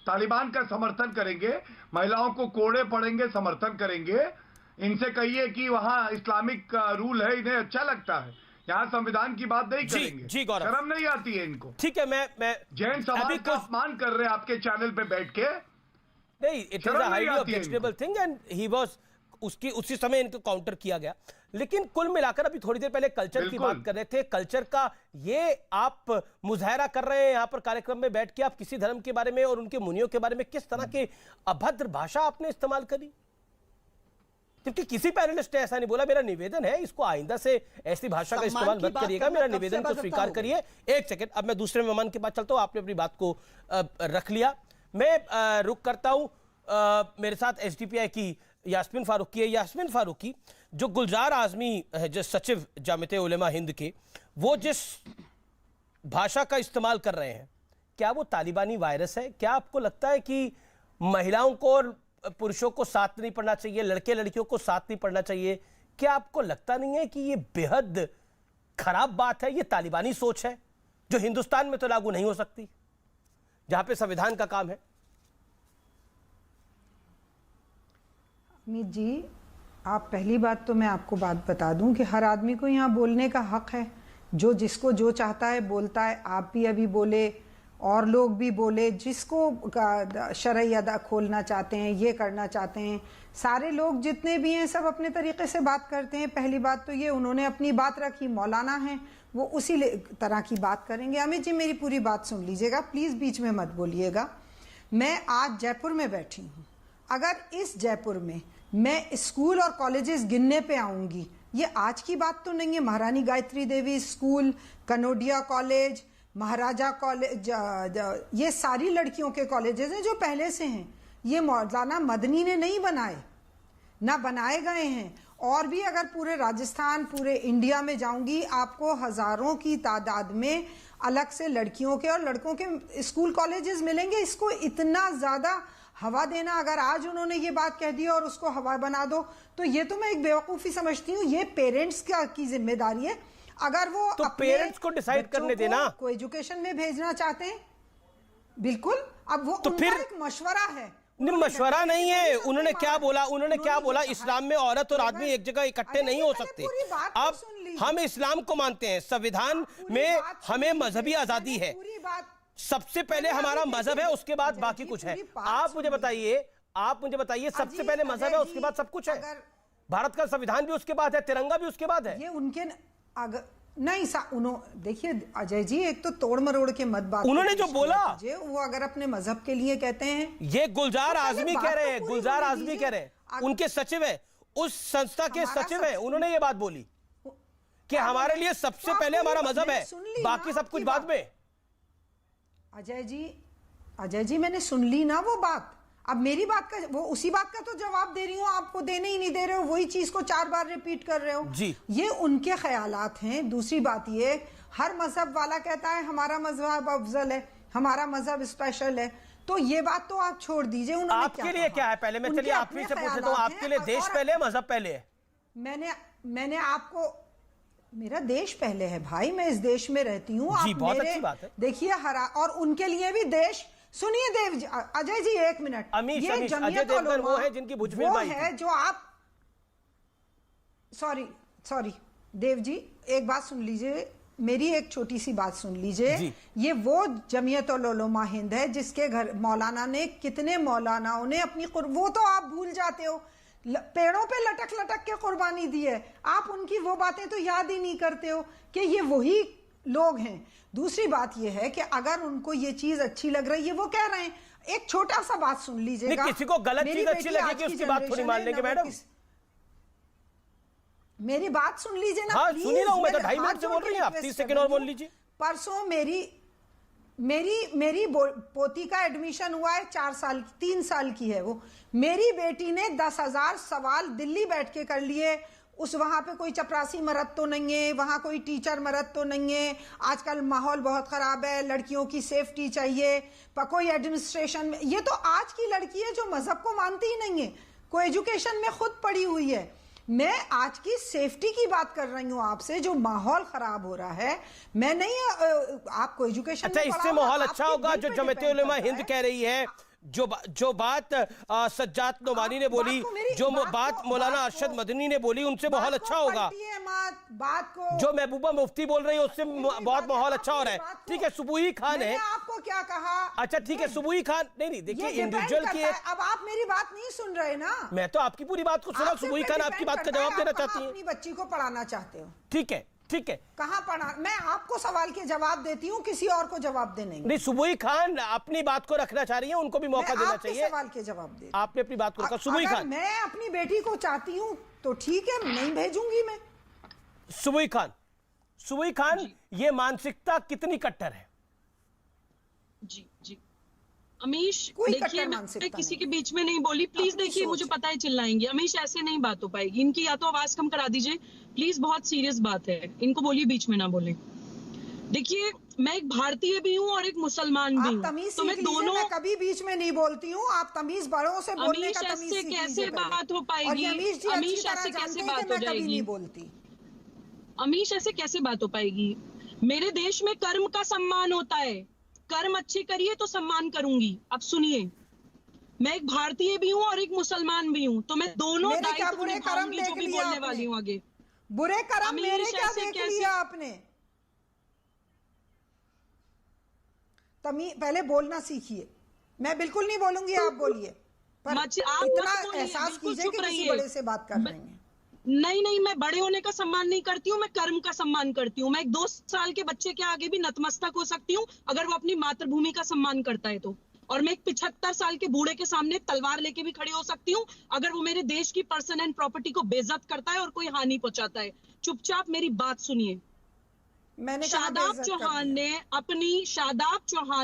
तालिबान का समर्थन करेंगे, महिलाओं को कोड़े पड़ेंगे, समर्थन करेंगे। इनसे कहिए कि वहां इस्लामिक रूल है, इन्हें अच्छा लगता है। यहाँ संविधान की बात नहीं करेंगे। जी गौरव, शर्म नहीं आती है इनको? ठीक है, मैं जैन समाज का अपमान कर रहे हैं आपके चैनल पे बैठ के। नहीं, it is a highly objectionable thing and he was उसी समय इनको काउंटर किया गया। लेकिन कुल मिलाकर अभी थोड़ी देर पहले कल्चर की बात कर रहे थे, कल्चर का ये आप मुजाहरा कर रहे हैं यहाँ पर कार्यक्रम में बैठ के। आप किसी धर्म के बारे में और उनके मुनियों के बारे में किस तरह की अभद्र भाषा आपने इस्तेमाल करी, क्योंकि किसी पैनलिस्ट ने ऐसा नहीं बोला। मेरा निवेदन है, इसको आइंदा से ऐसी भाषा का इस्तेमाल मत करिएगा। मेरा निवेदन को स्वीकार करिए। एक सेकंड, अब मैं दूसरे मेहमान के पास चलता हूं। आपने अपनी बात को रख लिया, मैं रुक करता हूं। मेरे साथ एसडीपीआई की यास्मीन फारूकी है। यास्मीन फारूकी, जो गुलजार आजमी है, जो सचिव जामियत उलेमा हिंद के, वो जिस भाषा का इस्तेमाल कर रहे हैं, क्या वो तालिबानी वायरस है? क्या आपको लगता है कि महिलाओं को और पुरुषों को साथ नहीं पढ़ना चाहिए, लड़के लड़कियों को साथ नहीं पढ़ना चाहिए? क्या आपको लगता नहीं है कि ये बेहद खराब बात है? ये तालिबानी सोच है जो हिंदुस्तान में तो लागू नहीं हो सकती, जहां पे संविधान का काम है। अमित जी, आप पहली बात तो मैं आपको बात बता दूं कि हर आदमी को यहाँ बोलने का हक है, जो जिसको जो चाहता है बोलता है। आप भी अभी बोले और लोग भी बोले, जिसको शरई अदा खोलना चाहते हैं, ये करना चाहते हैं, सारे लोग जितने भी हैं सब अपने तरीके से बात करते हैं। पहली बात तो ये, उन्होंने अपनी बात रखी, मौलाना हैं, वो उसी तरह की बात करेंगे। अमित जी मेरी पूरी बात सुन लीजिएगा, प्लीज़ बीच में मत बोलिएगा। मैं आज जयपुर में बैठी हूँ, अगर इस जयपुर में मैं स्कूल और कॉलेजेस गिनने पे आऊँगी, ये आज की बात तो नहीं है। महारानी गायत्री देवी स्कूल, कनोडिया कॉलेज, महाराजा कॉलेज, ये सारी लड़कियों के कॉलेजेस हैं जो पहले से हैं। ये मौलाना मदनी ने नहीं बनाए, ना बनाए गए हैं। और भी अगर पूरे राजस्थान, पूरे इंडिया में जाऊंगी, आपको हजारों की तादाद में अलग से लड़कियों के और लड़कों के स्कूल कॉलेजेस मिलेंगे। इसको इतना ज़्यादा हवा देना, अगर आज उन्होंने ये बात कह दी और उसको हवा बना दो, तो ये तो मैं एक बेवकूफ़ी समझती हूँ। ये पेरेंट्स की जिम्मेदारी है। अगर वो तो पेरेंट्स को डिसाइड करने देना, को एजुकेशन में भेजना चाहते हैं, बिल्कुल। अब वो तो उनका फिर एक मशवरा है। नहीं, मशवरा नहीं है। उन्होंने क्या बोला, उन्होंने क्या बोला, इस्लाम में औरत और आदमी एक जगह इकट्ठे नहीं हो सकते। अब हम इस्लाम को मानते हैं, संविधान में हमें मजहबी आजादी है। सबसे पहले हमारा मजहब है, उसके बाद बाकी कुछ है। आप मुझे बताइए सबसे पहले मजहब है, उसके बाद सब कुछ है। भारत का संविधान भी उसके बाद है, तिरंगा भी उसके बाद है। ये उनके अगर नहीं देखिए अजय जी, एक तो तोड़ मरोड़ के मत बात, उन्होंने जो बोला वो अगर अपने मजहब के लिए कहते हैं, ये गुलजार आजमी कह रहे हैं, गुलजार आजमी कह रहे हैं, उनके सचिव है, उस संस्था के सचिव है, उन्होंने ये बात बोली कि हमारे लिए सबसे पहले हमारा मजहब है, बाकी सब कुछ बाद में। अजय जी मैंने सुन ली ना वो बात। अब मेरी बात का, वो उसी बात का तो जवाब दे रही हूँ, आपको देने ही नहीं दे रहे हो, वही चीज को 4 बार रिपीट कर रहे हो जी। ये उनके ख्यालात हैं। दूसरी बात ये, हर मजहब वाला कहता है हमारा मजहब अफजल है, हमारा मजहब स्पेशल है, तो ये बात तो आप छोड़ दीजिए। उन्होंने आपके लिए क्या है पहले, मैं चलिए आप ही से पूछ लेता हूं, आपके लिए देश पहले मजहब पहले है? मैंने आपको, मेरा देश पहले है भाई, मैं इस देश में रहती हूँ। जी, बहुत अच्छी बात है। देखिए और उनके लिए भी देश, सुनिए देव जी, अजय जी 1 मिनट। अजय देवगन वो है जिनकी भुज फिल्म आई है, जो आप, सॉरी देव जी, एक बात सुन लीजिए, मेरी एक छोटी सी बात सुन लीजिए। ये वो जमीयत उल उलमा हिंद है जिसके घर मौलाना ने, कितने मौलानाओं ने अपनी, वो तो आप भूल जाते हो, पेड़ों पे लटक लटक के कुर्बानी दी है। आप उनकी वो बातें तो याद ही नहीं करते हो कि ये वही लोग हैं। दूसरी बात ये है कि अगर उनको ये चीज अच्छी लग रही है, वो कह रहे हैं, एक छोटा सा बात सुन लीजिएगा। किसी को गलत चीज अच्छी लगेगी उसकी बात थोड़ी मान लेंगे मैडम। मेरी बात सुन लीजिए ना। हाँ, सुनिए ना, मैं तो 2.5 मिनट से बोल रही हूँ, आप 30 सेकंड और बोल लीजिए। परसों मेरी पोती का एडमिशन हुआ है, 3 साल की है वो। मेरी बेटी ने 10,000 सवाल दिल्ली बैठ के कर लिए। वहां पे कोई चपरासी मरद तो नहीं है, वहां कोई टीचर मरद तो नहीं है, आजकल माहौल बहुत खराब है, लड़कियों की सेफ्टी चाहिए, कोई एडमिनिस्ट्रेशन में, ये तो आज की लड़की है जो मजहब को मानती ही नहीं है, कोई एजुकेशन में खुद पड़ी हुई है। मैं आज की सेफ्टी की बात कर रही हूँ आपसे, जो माहौल खराब हो रहा है। मैं नहीं, आपको एजुकेशन, अच्छा, इससे माहौल अच्छा होगा जो जमीयत उलमा हिंद कह रही है, जो बात सज्जाद नोमानी ने बोली, जो बात मौलाना अरशद मदनी ने बोली, उनसे माहौल अच्छा होगा। जो महबूबा मुफ्ती बोल रही है उससे बहुत माहौल अच्छा हो रहा है। ठीक है, सुबुही खान है, आपको क्या कहा? अच्छा ठीक है, सुबुही खान, नहीं देखिए इंडिविजुअल की, अब आप मेरी बात नहीं सुन रहे ना। मैं तो आपकी पूरी बात को सुना, सुबुही खान आपकी बात का जवाब देना चाहती है। अपनी बच्ची को पढ़ाना चाहते हो, ठीक है, कहाँ पढ़ा? मैं आपको सवाल के जवाब देती हूँ, किसी और को जवाब देने नहीं। सुबुही खान अपनी बात को रखना चाह रही है, उनको भी मौका देना चाहिए। सवाल के जवाब दे, आपने अपनी बात को रखा। सुबुही खान, मैं अपनी बेटी को चाहती हूँ तो ठीक है, नहीं भेजूंगी मैं। सुबुही खान, ये मानसिकता कितनी कट्टर है? जी अमीश, देखिए मैं किसी के बीच में नहीं बोली, प्लीज देखिए, मुझे पता है चिल्लाएंगे। अमीश, ऐसे नहीं बात हो पाएगी। इनकी या तो आवाज कम करा दीजिए प्लीज, बहुत सीरियस बात है, इनको बोलिए बीच में ना बोले। देखिए, मैं एक भारतीय भी हूँ और एक मुसलमान भी हूँ, तो मैं दोनों, मैं कभी बीच में नहीं बोलती हूँ। आप तमीज बड़ों से बोलने का तमीज सीख लीजिए। कैसे बात हो पाएगी? अमीश, ऐसे कैसे बात हो जाएगी? अमीश, ऐसे कैसे बात हो पाएगी? मेरे देश में कर्म का सम्मान होता है, कर्म अच्छे करिए तो सम्मान करूंगी। अब सुनिए, मैं एक भारतीय भी हूँ और एक मुसलमान भी हूँ, तो मैं दोनों मेरे क्या दायित्व बुरे कर्म निभाऊंगी जो देख भी लिया बोलने आपने? वाली हूँ आगे। बुरे कर्म मेरे क्या ऐसे देख कैसे? लिया आपने? पहले बोलना सीखिए। मैं बिल्कुल नहीं बोलूंगी, आप बोलिए, पर आप इतना मत बोलिए, एहसास बिल्कुल कीजिए चुप कि किसी रहिए। बड़े से बात कर रहे हैं। नहीं, मैं बड़े होने का सम्मान नहीं करती हूँ, मैं कर्म का सम्मान करती हूँ। मैं एक 2 साल के बच्चे के आगे भी नतमस्तक हो सकती हूँ अगर वो अपनी मातृभूमि का सम्मान करता है तो। और मैं एक 75 साल के बूढ़े के सामने तलवार लेके भी खड़ी हो सकती हूँ अगर वो मेरे देश की पर्सन एंड प्रॉपर्टी को बेइज्जत करता है और कोई हानि पहुंचाता है। चुपचाप मेरी बात सुनिए। मैंने शादाब चौहान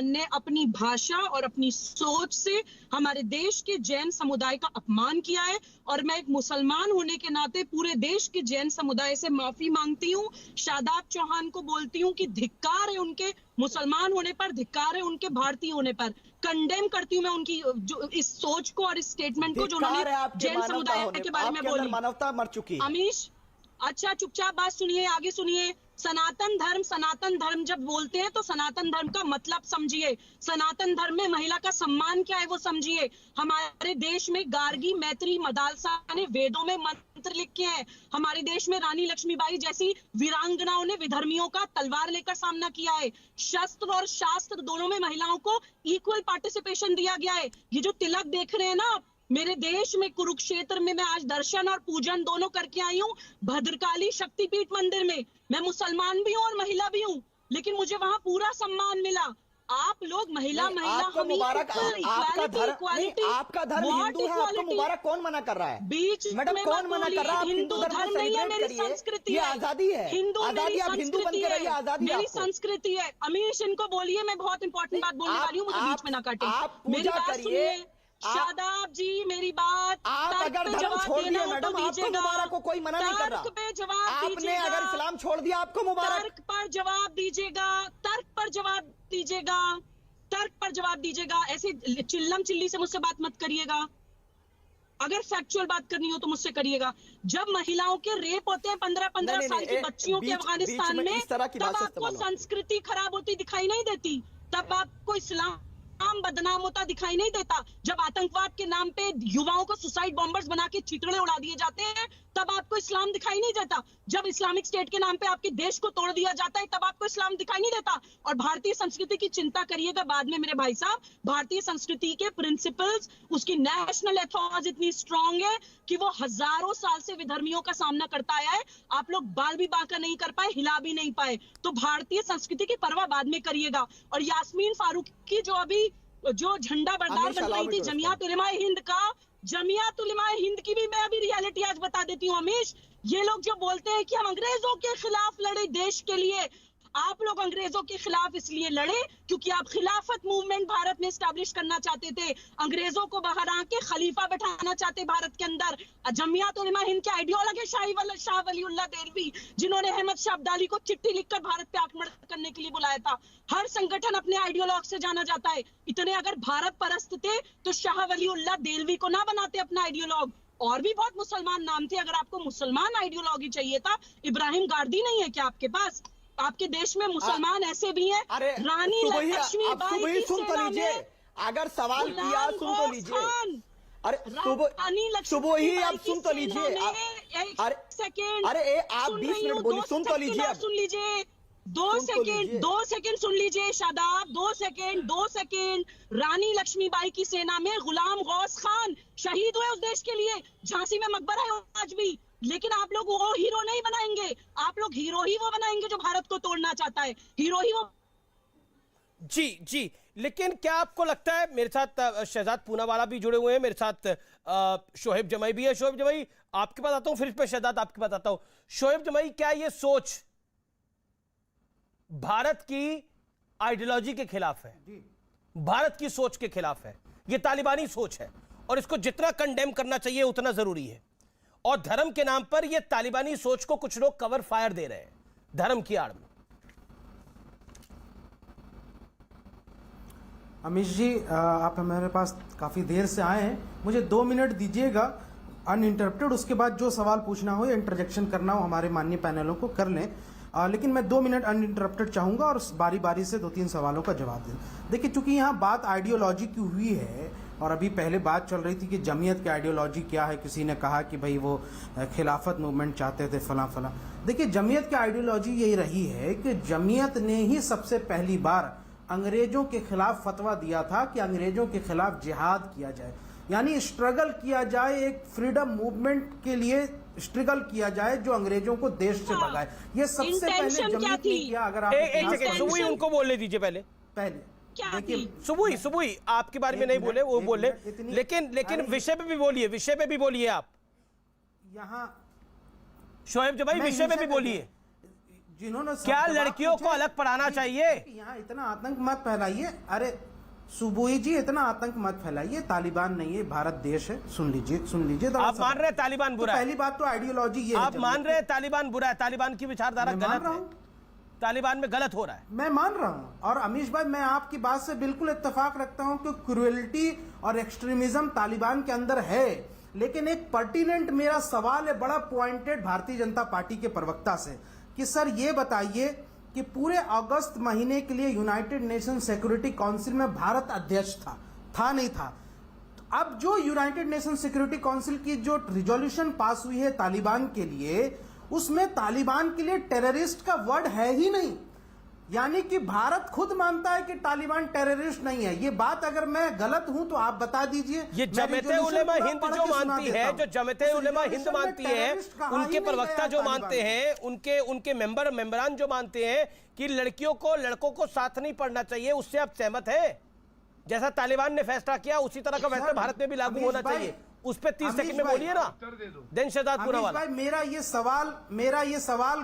ने अपनी भाषा और अपनी सोच से हमारे देश के जैन समुदाय का अपमान किया है, और मैं एक मुसलमान होने के नाते पूरे देश के जैन समुदाय से माफी मांगती हूँ। शादाब चौहान को बोलती हूँ कि धिक्कार है उनके मुसलमान होने पर, धिक्कार है उनके भारतीय होने पर। कंडेम करती हूँ मैं उनकी जो इस सोच को और इस स्टेटमेंट को जो उन्होंने जैन समुदाय के बारे में बोली। मानवता मर चुकी है। अमीश, अच्छा चुपचाप बात सुनिए, आगे सुनिए। सनातन धर्म जब बोलते हैं तो सनातन धर्म का मतलब समझिए। सनातन धर्म में महिला का सम्मान क्या है वो समझिए। हमारे देश में गार्गी, मैत्री, मदालसा ने वेदों में मंत्र लिखे हैं। हमारे देश में रानी लक्ष्मीबाई जैसी वीरांगनाओं ने विधर्मियों का तलवार लेकर सामना किया है। शस्त्र और शास्त्र दोनों में महिलाओं को इक्वल पार्टिसिपेशन दिया गया है। ये जो तिलक देख रहे हैं ना आप, मेरे देश में कुरुक्षेत्र में मैं आज दर्शन और पूजन दोनों करके आई हूँ। भद्रकाली शक्तिपीठ मंदिर में मैं मुसलमान भी हूँ और महिला भी हूँ, लेकिन मुझे वहाँ पूरा सम्मान मिला। आप लोग महिला आपको मुबारक, आपका धर्म हिंदू है, आपको मुबारक कौन मना कर रहा है? बीच मैडम कौन मना कर रहा है? आप हिंदू धर्म नहीं है, मेरी संस्कृति ये है, आजादी है। आजादी, आप हिंदू बन के रहिए, आजादी मेरी संस्कृति है। अमीश, इनको बोलिए, मैं बहुत इंपॉर्टेंट बात बोलने वाली हूँ, मुझे बीच में ना काटे। मेरी बात सुनिए शादाब जी, मेरी बात। आप अगर धर्म छोड़ दिए मैडम, आपको मुबारक को कोई मना नहीं कर रहा। तर्क पे जवाब आपने अगर इस्लाम छोड़ दिया, आपको मुबारक। तर्क पर जवाब दीजिएगा, तर्क पर जवाब दीजिएगा, तर्क पर जवाब दीजिएगा। ऐसे चिल्लम चिल्ली से मुझसे बात मत करिएगा। अगर फैक्चुअल बात करनी हो तो मुझसे करिएगा। जब महिलाओं के रेप होते हैं 15-15 साल की बच्चियों के अफगानिस्तान में, तब आपको संस्कृति खराब होती दिखाई नहीं देती, तब आपको इस्लाम बदनाम होता दिखाई नहीं देता। जब आतंकवाद के नाम पे युवाओं को सुसाइड बॉम्बर्स बना के चितड़े उड़ा दिए जाते हैं, तब आपको इस्लाम दिखाई नहीं देता। जब इस्लामिक स्टेट के नाम पे आपके देश को तोड़ दिया जाता है, तब आपको इस्लाम दिखाई नहीं देता। और भारतीय संस्कृति की चिंता करिएगा बाद में मेरे भाई साहब। भारतीय संस्कृति के प्रिंसिपल्स, उसकी नेशनल एथॉज इतनी स्ट्रांग है कि वो हजारों साल से विधर्मियों का सामना करता आया है। आप लोग बाल भी बांका नहीं कर पाए, हिला भी नहीं पाए, तो भारतीय संस्कृति की परवाह बाद में करिएगा। और यास्मीन फारूकी जो झंडा बरदार बन रही थी जमियात उलेमाए हिंद का, जमियात उलेमाए हिंद की भी मैं अभी रियलिटी आज बता देती हूँ अमीश। ये लोग जो बोलते हैं कि हम अंग्रेजों के खिलाफ लड़े देश के लिए, आप लोग अंग्रेजों के खिलाफ इसलिए लड़े क्योंकि आप खिलाफत मूवमेंट भारत में एस्टैब्लिश करना चाहते थे, अंग्रेजों को बाहर आके खलीफा बैठाना चाहते भारत के अंदर। जमियात उलेमा हिंद के आइडियोलॉग है शाह वलीउल्लाह देलवी, जिन्होंने अहमद शाह अब्दाली को चिट्ठी लिखकर भारत पे आक्रमण करने के लिए बुलाया था। हर संगठन अपने आइडियोलॉग से जाना जाता है। इतने अगर भारत परस्त थे तो शाह वलीउल्लाह देलवी को ना बनाते अपना आइडियोलॉग। और भी बहुत मुसलमान नाम थे। अगर आपको मुसलमान आइडियोलॉजी चाहिए था, इब्राहिम गार्दी नहीं है क्या आपके पास? आपके देश में मुसलमान ऐसे भी हैं। रानी लक्ष्मीबाई की सेना में, अगर सवाल किया सुन तो लीजिए। अरे सुबह ही आप सुन तो लीजिए। अरे आप 20 मिनट बोली, सुन तो लीजिए। सुन लीजिए 2 सेकेंड सुन लीजिए शादाब, 2 सेकेंड। रानी लक्ष्मीबाई की सेना में गुलाम गौस खान शहीद हुए उस देश के लिए। झांसी में मकबरा है आज भी, लेकिन आप लोग वो हीरो नहीं बनाएंगे। आप लोग हीरो ही वो बनाएंगे जो भारत को तोड़ना चाहता है, हीरो ही वो। जी, लेकिन क्या आपको लगता है, मेरे साथ शहजाद पूनावाला भी जुड़े हुए हैं, मेरे साथ शोएब जमाई भी है। शोएब जमाई आपके पास आता हूं, फिर इस पे शहजाद आपके पास आता हूं। शोएब जमाई, क्या ये सोच भारत की आइडियोलॉजी के खिलाफ है, भारत की सोच के खिलाफ है? ये तालिबानी सोच है और इसको जितना कंडेम करना चाहिए उतना जरूरी है। और धर्म के नाम पर यह तालिबानी सोच को कुछ लोग कवर फायर दे रहे हैं धर्म की आड़ में। अमीश जी, आप हमारे पास काफ़ी देर से आए हैं, मुझे 2 मिनट दीजिएगा अनइंटरप्टेड। उसके बाद जो सवाल पूछना हो या इंटरजेक्शन करना हो हमारे माननीय पैनलों को कर लें। लेकिन मैं 2 मिनट अनइंटरप्टेड चाहूँगा और बारी बारी से 2-3 सवालों का जवाब दें। देखिए, चूंकि यहाँ बात आइडियोलॉजी की हुई है और अभी पहले बात चल रही थी कि जमीयत की आइडियोलॉजी क्या है, किसी ने कहा कि भाई वो खिलाफत मूवमेंट चाहते थे फला फला। देखिए, जमीयत की आइडियोलॉजी यही रही है कि जमीयत ने ही सबसे पहली बार अंग्रेजों के खिलाफ फतवा दिया था कि अंग्रेजों के खिलाफ जिहाद किया जाए, यानी स्ट्रगल किया जाए, एक फ्रीडम मूवमेंट के लिए स्ट्रगल किया जाए जो अंग्रेजों को देश से भगाए। ये सबसे पहले जमीयत ने किया। अगर आप एक सेकंड सुबुई उनको बोलने दीजिए पहले देखिए, सुबुई आपके बारे में नहीं बोले, वो बोले, लेकिन विषय पे भी बोलिए, विषय पे भी बोलिए आप यहाँ शोएब जो भाई विषय पे भी बोलिए। जिन्होंने क्या लड़कियों को अलग पढ़ाना चाहिए? यहाँ इतना आतंक मत फैलाइए। अरे सुबुई जी, इतना आतंक मत फैलाइए। तालिबान नहीं है, भारत देश है। सुन लीजिए। तो आप मान रहे हैं तालिबान बुरा है? पहली बात तो आइडियोलॉजी ये है। आप मान रहे हैं तालिबान बुरा है? तालिबान की विचारधारा गलत है, तालिबान में गलत हो रहा है, मैं मान रहा हूं। और अमीश भाई, मैं आपकी बात से बिल्कुल इत्तेफाक रखता हूं कि क्रूएल्टी और एक्सट्रीमिज्म तालिबान के अंदर है। लेकिन एक पर्टिनेंट मेरा सवाल है, बड़ा पॉइंटेड, भारतीय जनता पार्टी के प्रवक्ता से, कि सर ये बताइए कि पूरे अगस्त महीने के लिए यूनाइटेड नेशन सिक्योरिटी काउंसिल में भारत अध्यक्ष था नहीं था। अब जो यूनाइटेड नेशन सिक्योरिटी काउंसिल की जो रिजोल्यूशन पास हुई है तालिबान के लिए, उसमें तालिबान के लिए टेररिस्ट का वर्ड है ही नहीं। यानी कि भारत खुद मानता है कि तालिबान टेररिस्ट नहीं है। ये बात अगर मैं गलत हूं तो आप बता दीजिए। ये जमाते उलेमा हिंद जो मानती है, जो जमाते उलेमा हिंद मानती है, उनके प्रवक्ता जो मानते हैं, उनके मेंबरान जो मानते हैं कि लड़कियों को लड़कों को साथ नहीं पढ़ना चाहिए, उससे आप सहमत है? जैसा तालिबान ने फैसला किया उसी तरह का वैसे भारत में भी लागू होना चाहिए। उस पर 30 सेकंड में बोलिए ना। दिन शहजाद पुरावाला, मेरा ये सवाल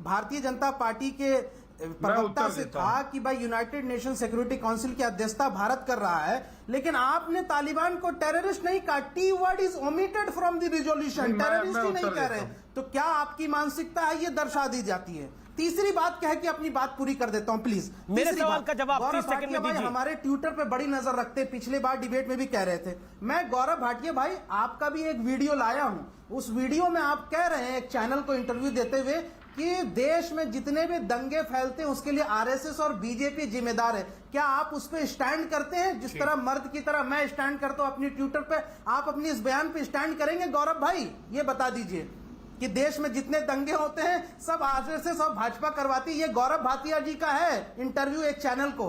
भारतीय जनता पार्टी के प्रवक्ता से था कि भाई यूनाइटेड नेशन सिक्योरिटी काउंसिल की अध्यक्षता भारत कर रहा है, लेकिन आपने तालिबान को टेररिस्ट नहीं कहा। T word is omitted from the resolution, terrorist ही नहीं कह रहे। तो क्या आपकी मानसिकता है, ये दर्शा दी जाती है। तीसरी बात कह के अपनी बात पूरी कर देता हूं प्लीज। मेरे सवाल का जवाब 30 सेकंड में दीजिए। हमारे ट्विटर पे बड़ी नजर रखते, पिछले बार डिबेट में भी कह रहे थे। मैं गौरव भाटिया भाई आपका भी एक वीडियो लाया हूं। उस वीडियो में आप कह रहे हैं एक चैनल को इंटरव्यू देते हुए कि देश में जितने भी दंगे फैलते हैं उसके लिए आरएसएस और बीजेपी जिम्मेदार है। क्या आप उस पर स्टैंड करते हैं? जिस तरह मर्द की तरह मैं स्टैंड करता हूं अपनी ट्विटर पे, आप अपनी इस बयान पे स्टैंड करेंगे? गौरव भाई ये बता दीजिए कि देश में जितने दंगे होते हैं सब आरएसएस और भाजपा करवाती है। ये गौरव भाटिया जी का है इंटरव्यू एक चैनल को।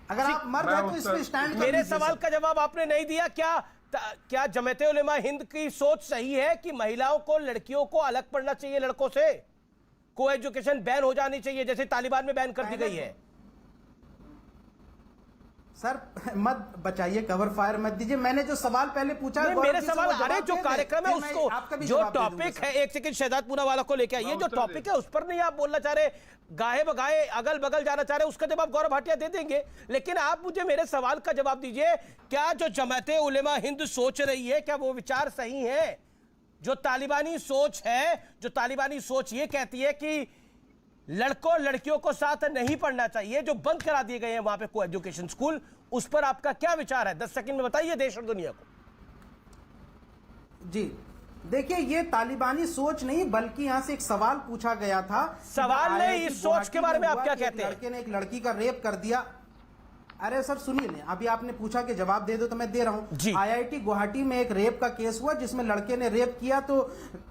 अगर आप मर्द है तो इस पे स्टैंड। मेरे सवाल का जवाब आपने नहीं दिया। क्या जमाते उलेमा हिंद की सोच सही है कि महिलाओं को, लड़कियों को अलग पढ़ना चाहिए लड़कों से? को एजुकेशन बैन हो जानी चाहिए जैसे तालिबान में बैन कर दी गई है? सर मत बचाइए, कवर फायर मत दीजिए। मैंने जो सवाल पहले पूछा, मेरे सवाल, अरे जो कार्यक्रम है उसको, जो टॉपिक है, एक सेकंड शहजाद पूनावाला को लेकर आइए, जो टॉपिक है उस पर नहीं आप बोलना चाह रहे, गाहे बगाए अगल बगल जाना चाह रहे, उसका जवाब गौरव भाटिया दे देंगे। लेकिन आप मुझे मेरे सवाल का जवाब दीजिए। क्या जो जमाते उलेमा हिंद सोच रही है, क्या वो विचार सही है? जो तालिबानी सोच है, जो तालिबानी सोच ये कहती है कि लड़कों लड़कियों को साथ नहीं पढ़ना चाहिए, जो बंद करा दिए गए हैं वहां पे को एजुकेशन स्कूल, उस पर आपका क्या विचार है? 10 सेकंड में बताइए देश और दुनिया को। जी देखिए, ये तालिबानी सोच नहीं बल्कि यहां से एक सवाल पूछा गया था। सवाल नहीं, इस सोच के बारे में आप क्या कहते हैं? लड़के ने एक लड़की का रेप कर दिया। अरे सर सुनिए ना, अभी आपने पूछा कि जवाब दे दो तो मैं दे रहा हूं। आईआईटी गुवाहाटी में एक रेप का केस हुआ जिसमें लड़के ने रेप किया, तो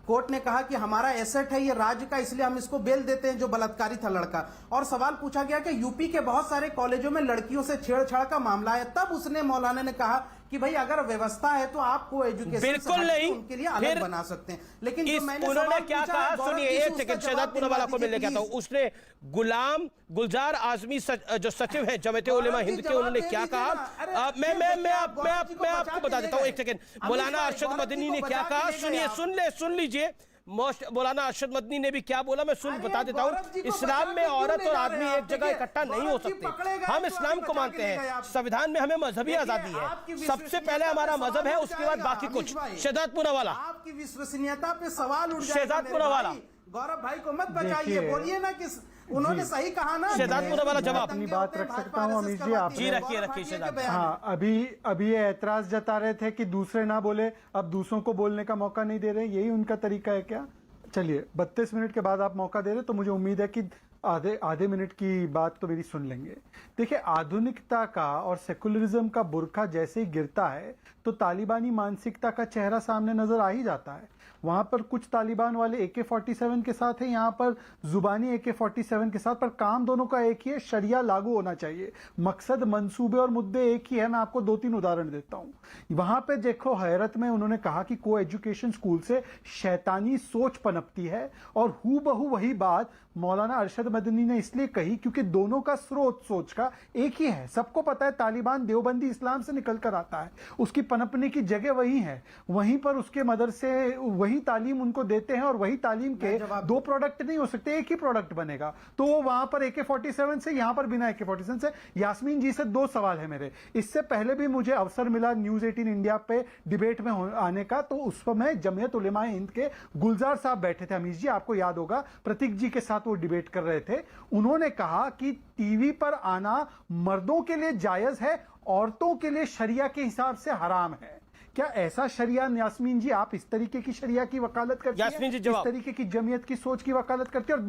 कोर्ट ने कहा कि हमारा एसेट है ये राज्य का, इसलिए हम इसको बेल देते हैं, जो बलात्कारी था लड़का। और सवाल पूछा गया कि यूपी के बहुत सारे कॉलेजों में लड़कियों से छेड़छाड़ का मामला है। तब उसने मौलाना ने कहा कि भाई अगर व्यवस्था है तो आपको एजुकेशन बिल्कुल नहीं, उनके लिए अलग बना सकते हैं। लेकिन जो मैंने उन्होंने क्या कहा सुनिए, एक सेकंड शहजाद पूनावाला को मैं लेके आता हूं। उसने गुलजार आजमी जो सचिव है जमाते उलेमा हिंद के, उन्होंने क्या कहा? मैं आपको बता देता हूं, एक सेकंड। मौलाना अरशद मदनी ने क्या कहा सुनिए, सुन लीजिए। मौलाना अरशद मदनी ने भी क्या बोला मैं बता देता हूं। इस्लाम में औरत और आदमी एक जगह इकट्ठा नहीं हो सकते। हम इस्लाम को मानते हैं, संविधान में हमें मजहबी आजादी है, सबसे पहले हमारा मजहब है, उसके बाद बाकी कुछ। शहजाद पूनावाला, आपकी विश्वसनीयता पे सवाल उठ जाएगा। शहजाद पूनावाला, गौरव भाई को मत बचाइए, बोलिए ना कि उन्होंने सही कहा ना। शहजाद पूनावाला जवाब। अपनी बात रख सकता हूँ अमीश जी? आप जी रखिए शहजाद। हाँ, अभी ये ऐतराज जता रहे थे कि दूसरे ना बोले, अब दूसरों को बोलने का मौका नहीं दे रहे, यही उनका तरीका है क्या? चलिए 32 मिनट के बाद आप मौका दे रहे तो मुझे उम्मीद है कि आधे मिनट की बात तो मेरी सुन लेंगे। देखिए, आधुनिकता का और सेकुलरिज्म का बुरखा जैसे ही गिरता है तो तालिबानी मानसिकता का चेहरा सामने नजर आ ही जाता है। वहां पर कुछ तालिबान वाले AK-47 के साथ है, यहाँ पर जुबानी AK-47 के साथ, पर काम दोनों का एक ही है, शरिया लागू होना चाहिए। मकसद, मंसूबे और मुद्दे एक ही है। मैं आपको 2-3 उदाहरण देता हूं। वहां पे देखो, हैरत में उन्होंने कहा कि को एजुकेशन स्कूल से शैतानी सोच पनपती है, और हूबहू वही बात मौलाना अरशद मदनी ने इसलिए कही क्योंकि दोनों का स्रोत सोच का एक ही है। सबको पता है तालिबान देवबंदी इस्लाम से निकल कर आता है, उसकी पनपने की जगह वही है, वहीं पर उसके मदरसे वही तालीम उनको देते हैं, और वही तालीम के दो प्रोडक्ट नहीं हो सकते, एक ही प्रोडक्ट बनेगा। तो वो वहां पर AK-47 से, यहां पर बिना AK-47 से। यास्मीन जी से 2 सवाल है मेरे। इससे पहले भी मुझे अवसर मिला न्यूज 18 इंडिया पे डिबेट में आने का, तो उस समय जमीयत उलेमा हिंद के गुलजार साहब बैठे थे, अमीश जी आपको याद होगा, प्रतीक जी के साथ वो डिबेट कर रहे थे। उन्होंने कहा कि टीवी पर आना मर्दों के लिए जायज है, औरतों के लिए शरिया के हिसाब से हराम है। क्या ऐसा शरिया, यास्मीन जी, आप इस तरीके की शरिया की वकालत करती हैं, इस तरीके की जमीयत की सोच की वकालत करती हैं? और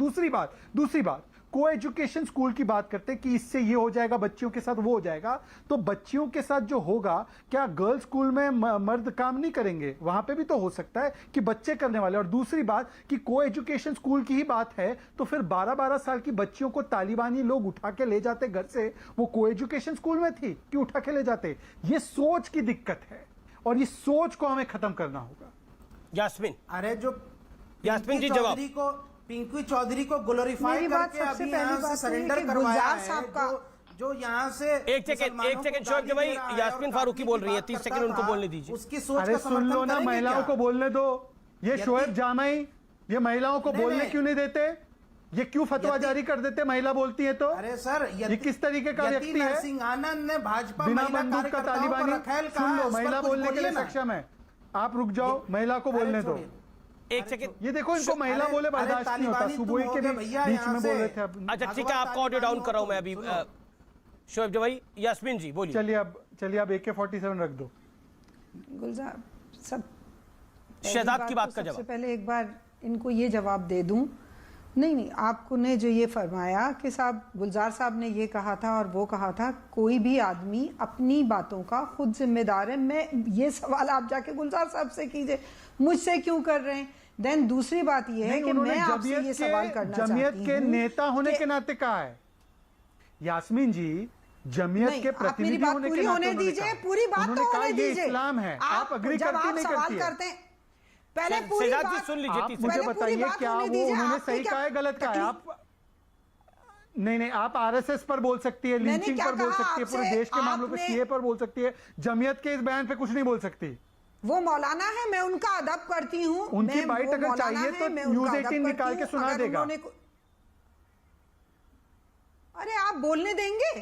दूसरी बात को एजुकेशन स्कूल की बात करते हैं कि इससे ये हो जाएगा, बच्चियों के साथ वो हो जाएगा। तो बच्चियों के साथ जो होगा, क्या गर्ल्स स्कूल में मर्द काम नहीं करेंगे? वहां पे भी तो हो सकता है कि बच्चे करने वाले। और दूसरी बात कि को एजुकेशन स्कूल की ही बात है, तो फिर 12-12 साल की बच्चियों को तालिबानी लोग उठा के ले जाते घर से, वो को एजुकेशन स्कूल में थी कि उठा के ले जाते? ये सोच की दिक्कत है, और इस सोच को हमें खत्म करना होगा। यास्मीन, अरे जो यास्मीन जी जवाब। पिंकी चौधरी को ग्लोरीफाई करके अभी यहाँ से सरेंडर करवाया है, जो यहाँ से एक सेकंड शोएब भाई, यास्मीन फारूकी बोल रही है, 30 सेकंड उनको बोलने दीजिए। उसकी सोच अरे सुन लो ना, महिलाओं को बोलने दो। ये शोएब जामाई, ये महिलाओं को बोलने क्यों नहीं देते? ये क्यों फतवा जारी कर देते महिला बोलती है तो? अरे सर, ये किस तरीके का व्यक्ति है? सिंह आनंद ने भाजपा बिना बंदूक का तालिबानी। सुन लो, महिला बोलने के लिए सक्षम है। आप रुक जाओ, महिला को बोलने दो। एक सेकंड, ये देखो, इनको महिला बोले बर्दाश्त नहीं होता। सुबह के बीच में बोल रहे थे। अच्छा ठीक है, आपको ऑडियो डाउन कर रहा हूं मैं अभी। शोएब भाई, यास्मीन जी बोलिए। चलिए अब AK-47 रख दो। गुलजार सब, शहजाद की बात का जवाब। सबसे पहले एक बार इनको ये जवाब दे दूं। नहीं, आपको ने जो ये फरमाया कि साहब, गुलजार साहब ने ये कहा था और वो कहा था, कोई भी आदमी अपनी बातों का खुद जिम्मेदार है। मैं ये सवाल आप जाके गुलजार साहब से कीजिए, मुझसे क्यों कर रहे हैं? देन दूसरी बात ये है कि मैं आपसे ये सवाल करना चाहती हूं, जमीयत के नेता होने के नाते कहा है यास्मीन जी, जमीयत के प्रतिनिधि होने के नाते होने दीजिए, पूरी बात तो होने दीजिए। इस्लाम है, आप अग्री करती नहीं करती है? पहले पूरी बात सुन लीजिए। आप मुझे बताइए, क्या वो उन्होंने सही कहा है, गलत कहा है? आप नहीं, आप RSS पर बोल सकती है, लिंचिंग पर बोल सकती है, पूरे देश के मामलों पे CA पर बोल सकती है, जमीयत के इस बयान पे कुछ नहीं बोल सकती। वो मौलाना है, मैं उनका अदब करती हूँ। उनकी बाइट अगर चाहिए तो न्यूज 18 निकाल के सुना देगा। अरे आप बोलने देंगे?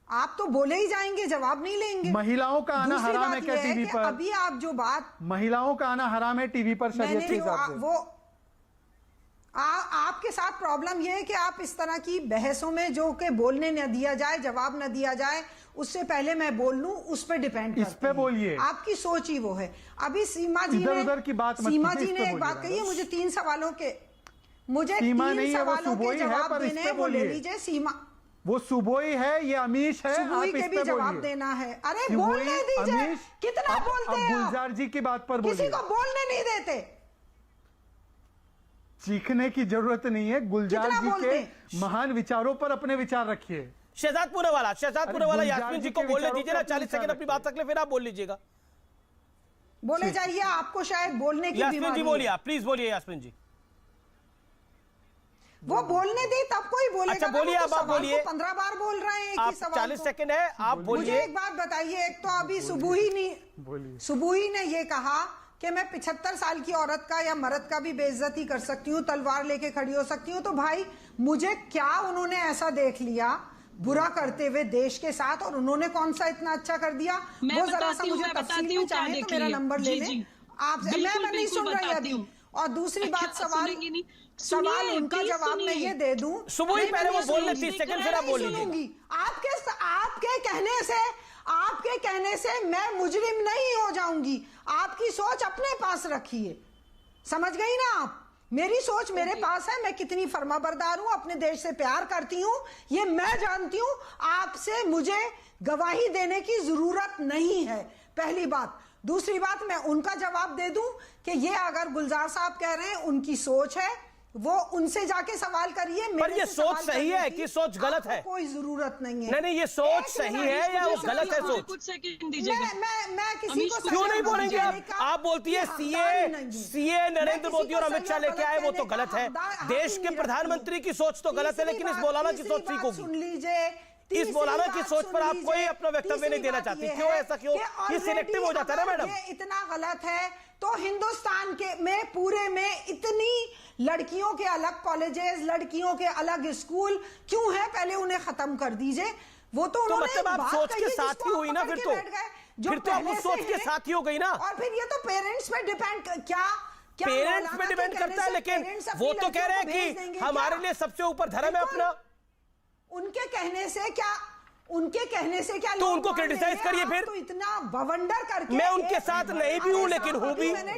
आप तो बोले ही जाएंगे, जवाब नहीं लेंगे। महिलाओं का आना हराम है क्या टीवी पर? अभी आप जो बात, महिलाओं का आना हराम है टीवी पर शरीयत के हिसाब से? वो आपके साथ प्रॉब्लम यह है कि आप इस तरह की बहसों में जो कि बोलने न दिया जाए, जवाब न दिया जाए, उससे पहले मैं बोल लूं, उस पे डिपेंड करती है। इस पे बोलिए, आपकी सोच ही वो है। अभी सीमा जी ने एक बात कही है, मुझे 3 सवालों के, मुझे 3 सवालों के जवाब देने हैं, वो ले लीजिए। सीमा, वो सुबोई है, ये अमीश है, आप इस पे जवाब देना है। अरे बोलने दीजिए, कितना बोलते हैं? गुलजार जी की बात पर बोलिए। किसी को बोलने नहीं देते। चीखने की जरूरत नहीं है, गुलजार जी के महान विचारों पर अपने विचार रखिए। शहजाद पूरेवाला यास्मीन जी को बोलने दीजिए ना, 40 सेकंड अपनी बात रख ले, फिर आप बोल लीजिएगा। बोले जाइए, आपको शायद बोलने की यास्मीन जी बोलिए, आप प्लीज बोलिए यास्मीन जी। वो बोलने दी तब कोई बोलेगा। अच्छा बोलिए, अब आप बोलिए। 15 बार बोल रहे हैं आप, 40 सेकंड है, आप बोलिए। मुझे एक बात बताइए, एक तो अभी सुबुही ने ये कहा कि मैं 75 साल की औरत का या मर्द का भी बेइज्जती कर सकती हूँ, तलवार लेके खड़ी हो सकती हूँ। तो भाई, मुझे क्या उन्होंने ऐसा देख लिया बुरा करते हुए देश के साथ, और उन्होंने कौन सा इतना अच्छा कर दिया? वो जरा सा मुझे तफसील में चाहे तो मेरा नंबर ले लें आप। मैं नहीं सुन रही अभी। और दूसरी बात, सवाल उनका जवाब मैं ये दे दूं, सुबह ही पहले वो बोलने 30 सेकंड फिर आप बोल लीजिए। आपके कहने से मैं मुजरिम नहीं हो जाऊंगी। आपकी सोच अपने पास रखिए, समझ गई ना आप? मेरी सोच मेरे पास है, मैं कितनी फर्माबरदार हूं, अपने देश से प्यार करती हूं, ये मैं जानती हूं। आपसे मुझे गवाही देने की जरूरत नहीं है, पहली बात। दूसरी बात, मैं उनका जवाब दे दूं कि ये अगर गुलजार साहब कह रहे हैं उनकी सोच है, वो उनसे जाके सवाल करिए। पर ये सोच सही है कि सोच गलत है? कोई जरूरत नहीं है। नहीं, ये सोच सही है या वो गलत है सोच? कुछ सेकंड दीजिएगा। मैं किसी को क्यों नहीं बोलेंगे आप बोलती है सीए नरेंद्र मोदी और अमित शाह लेके आए, वो तो गलत है। देश के प्रधानमंत्री की सोच तो गलत है, लेकिन इस मौलाना की सोच ठीक होगी। सुन लीजिए, इस मौलाना की सोच पर आप कोई अपना वक्तव्य नहीं देना चाहती, क्यों? ऐसा क्यों? ये सिलेक्टिव हो जाता है ना मैडम। इतना गलत है तो हिंदुस्तान के में पूरे में इतनी लड़कियों के अलग कॉलेजेस, लड़कियों के अलग स्कूल क्यों है? पहले उन्हें खत्म कर दीजिए। वो तो मतलब आप सोच के साथ ही हुई ना, फिर तो आप उस सोच के साथ ही हो गई ना। और फिर ये तो पेरेंट्स पे डिपेंड, क्या पेरेंट्स पे डिपेंड करता है, लेकिन वो तो कह रहे हैं कि हमारे लिए सबसे ऊपर धर्म है अपना। उनके कहने से क्या तो उनको क्रिटिसाइज करिए फिर। तो इतना बवंडर करके मैं उनके साथ नहीं भी हूं, लेकिन हूं भी। मैंने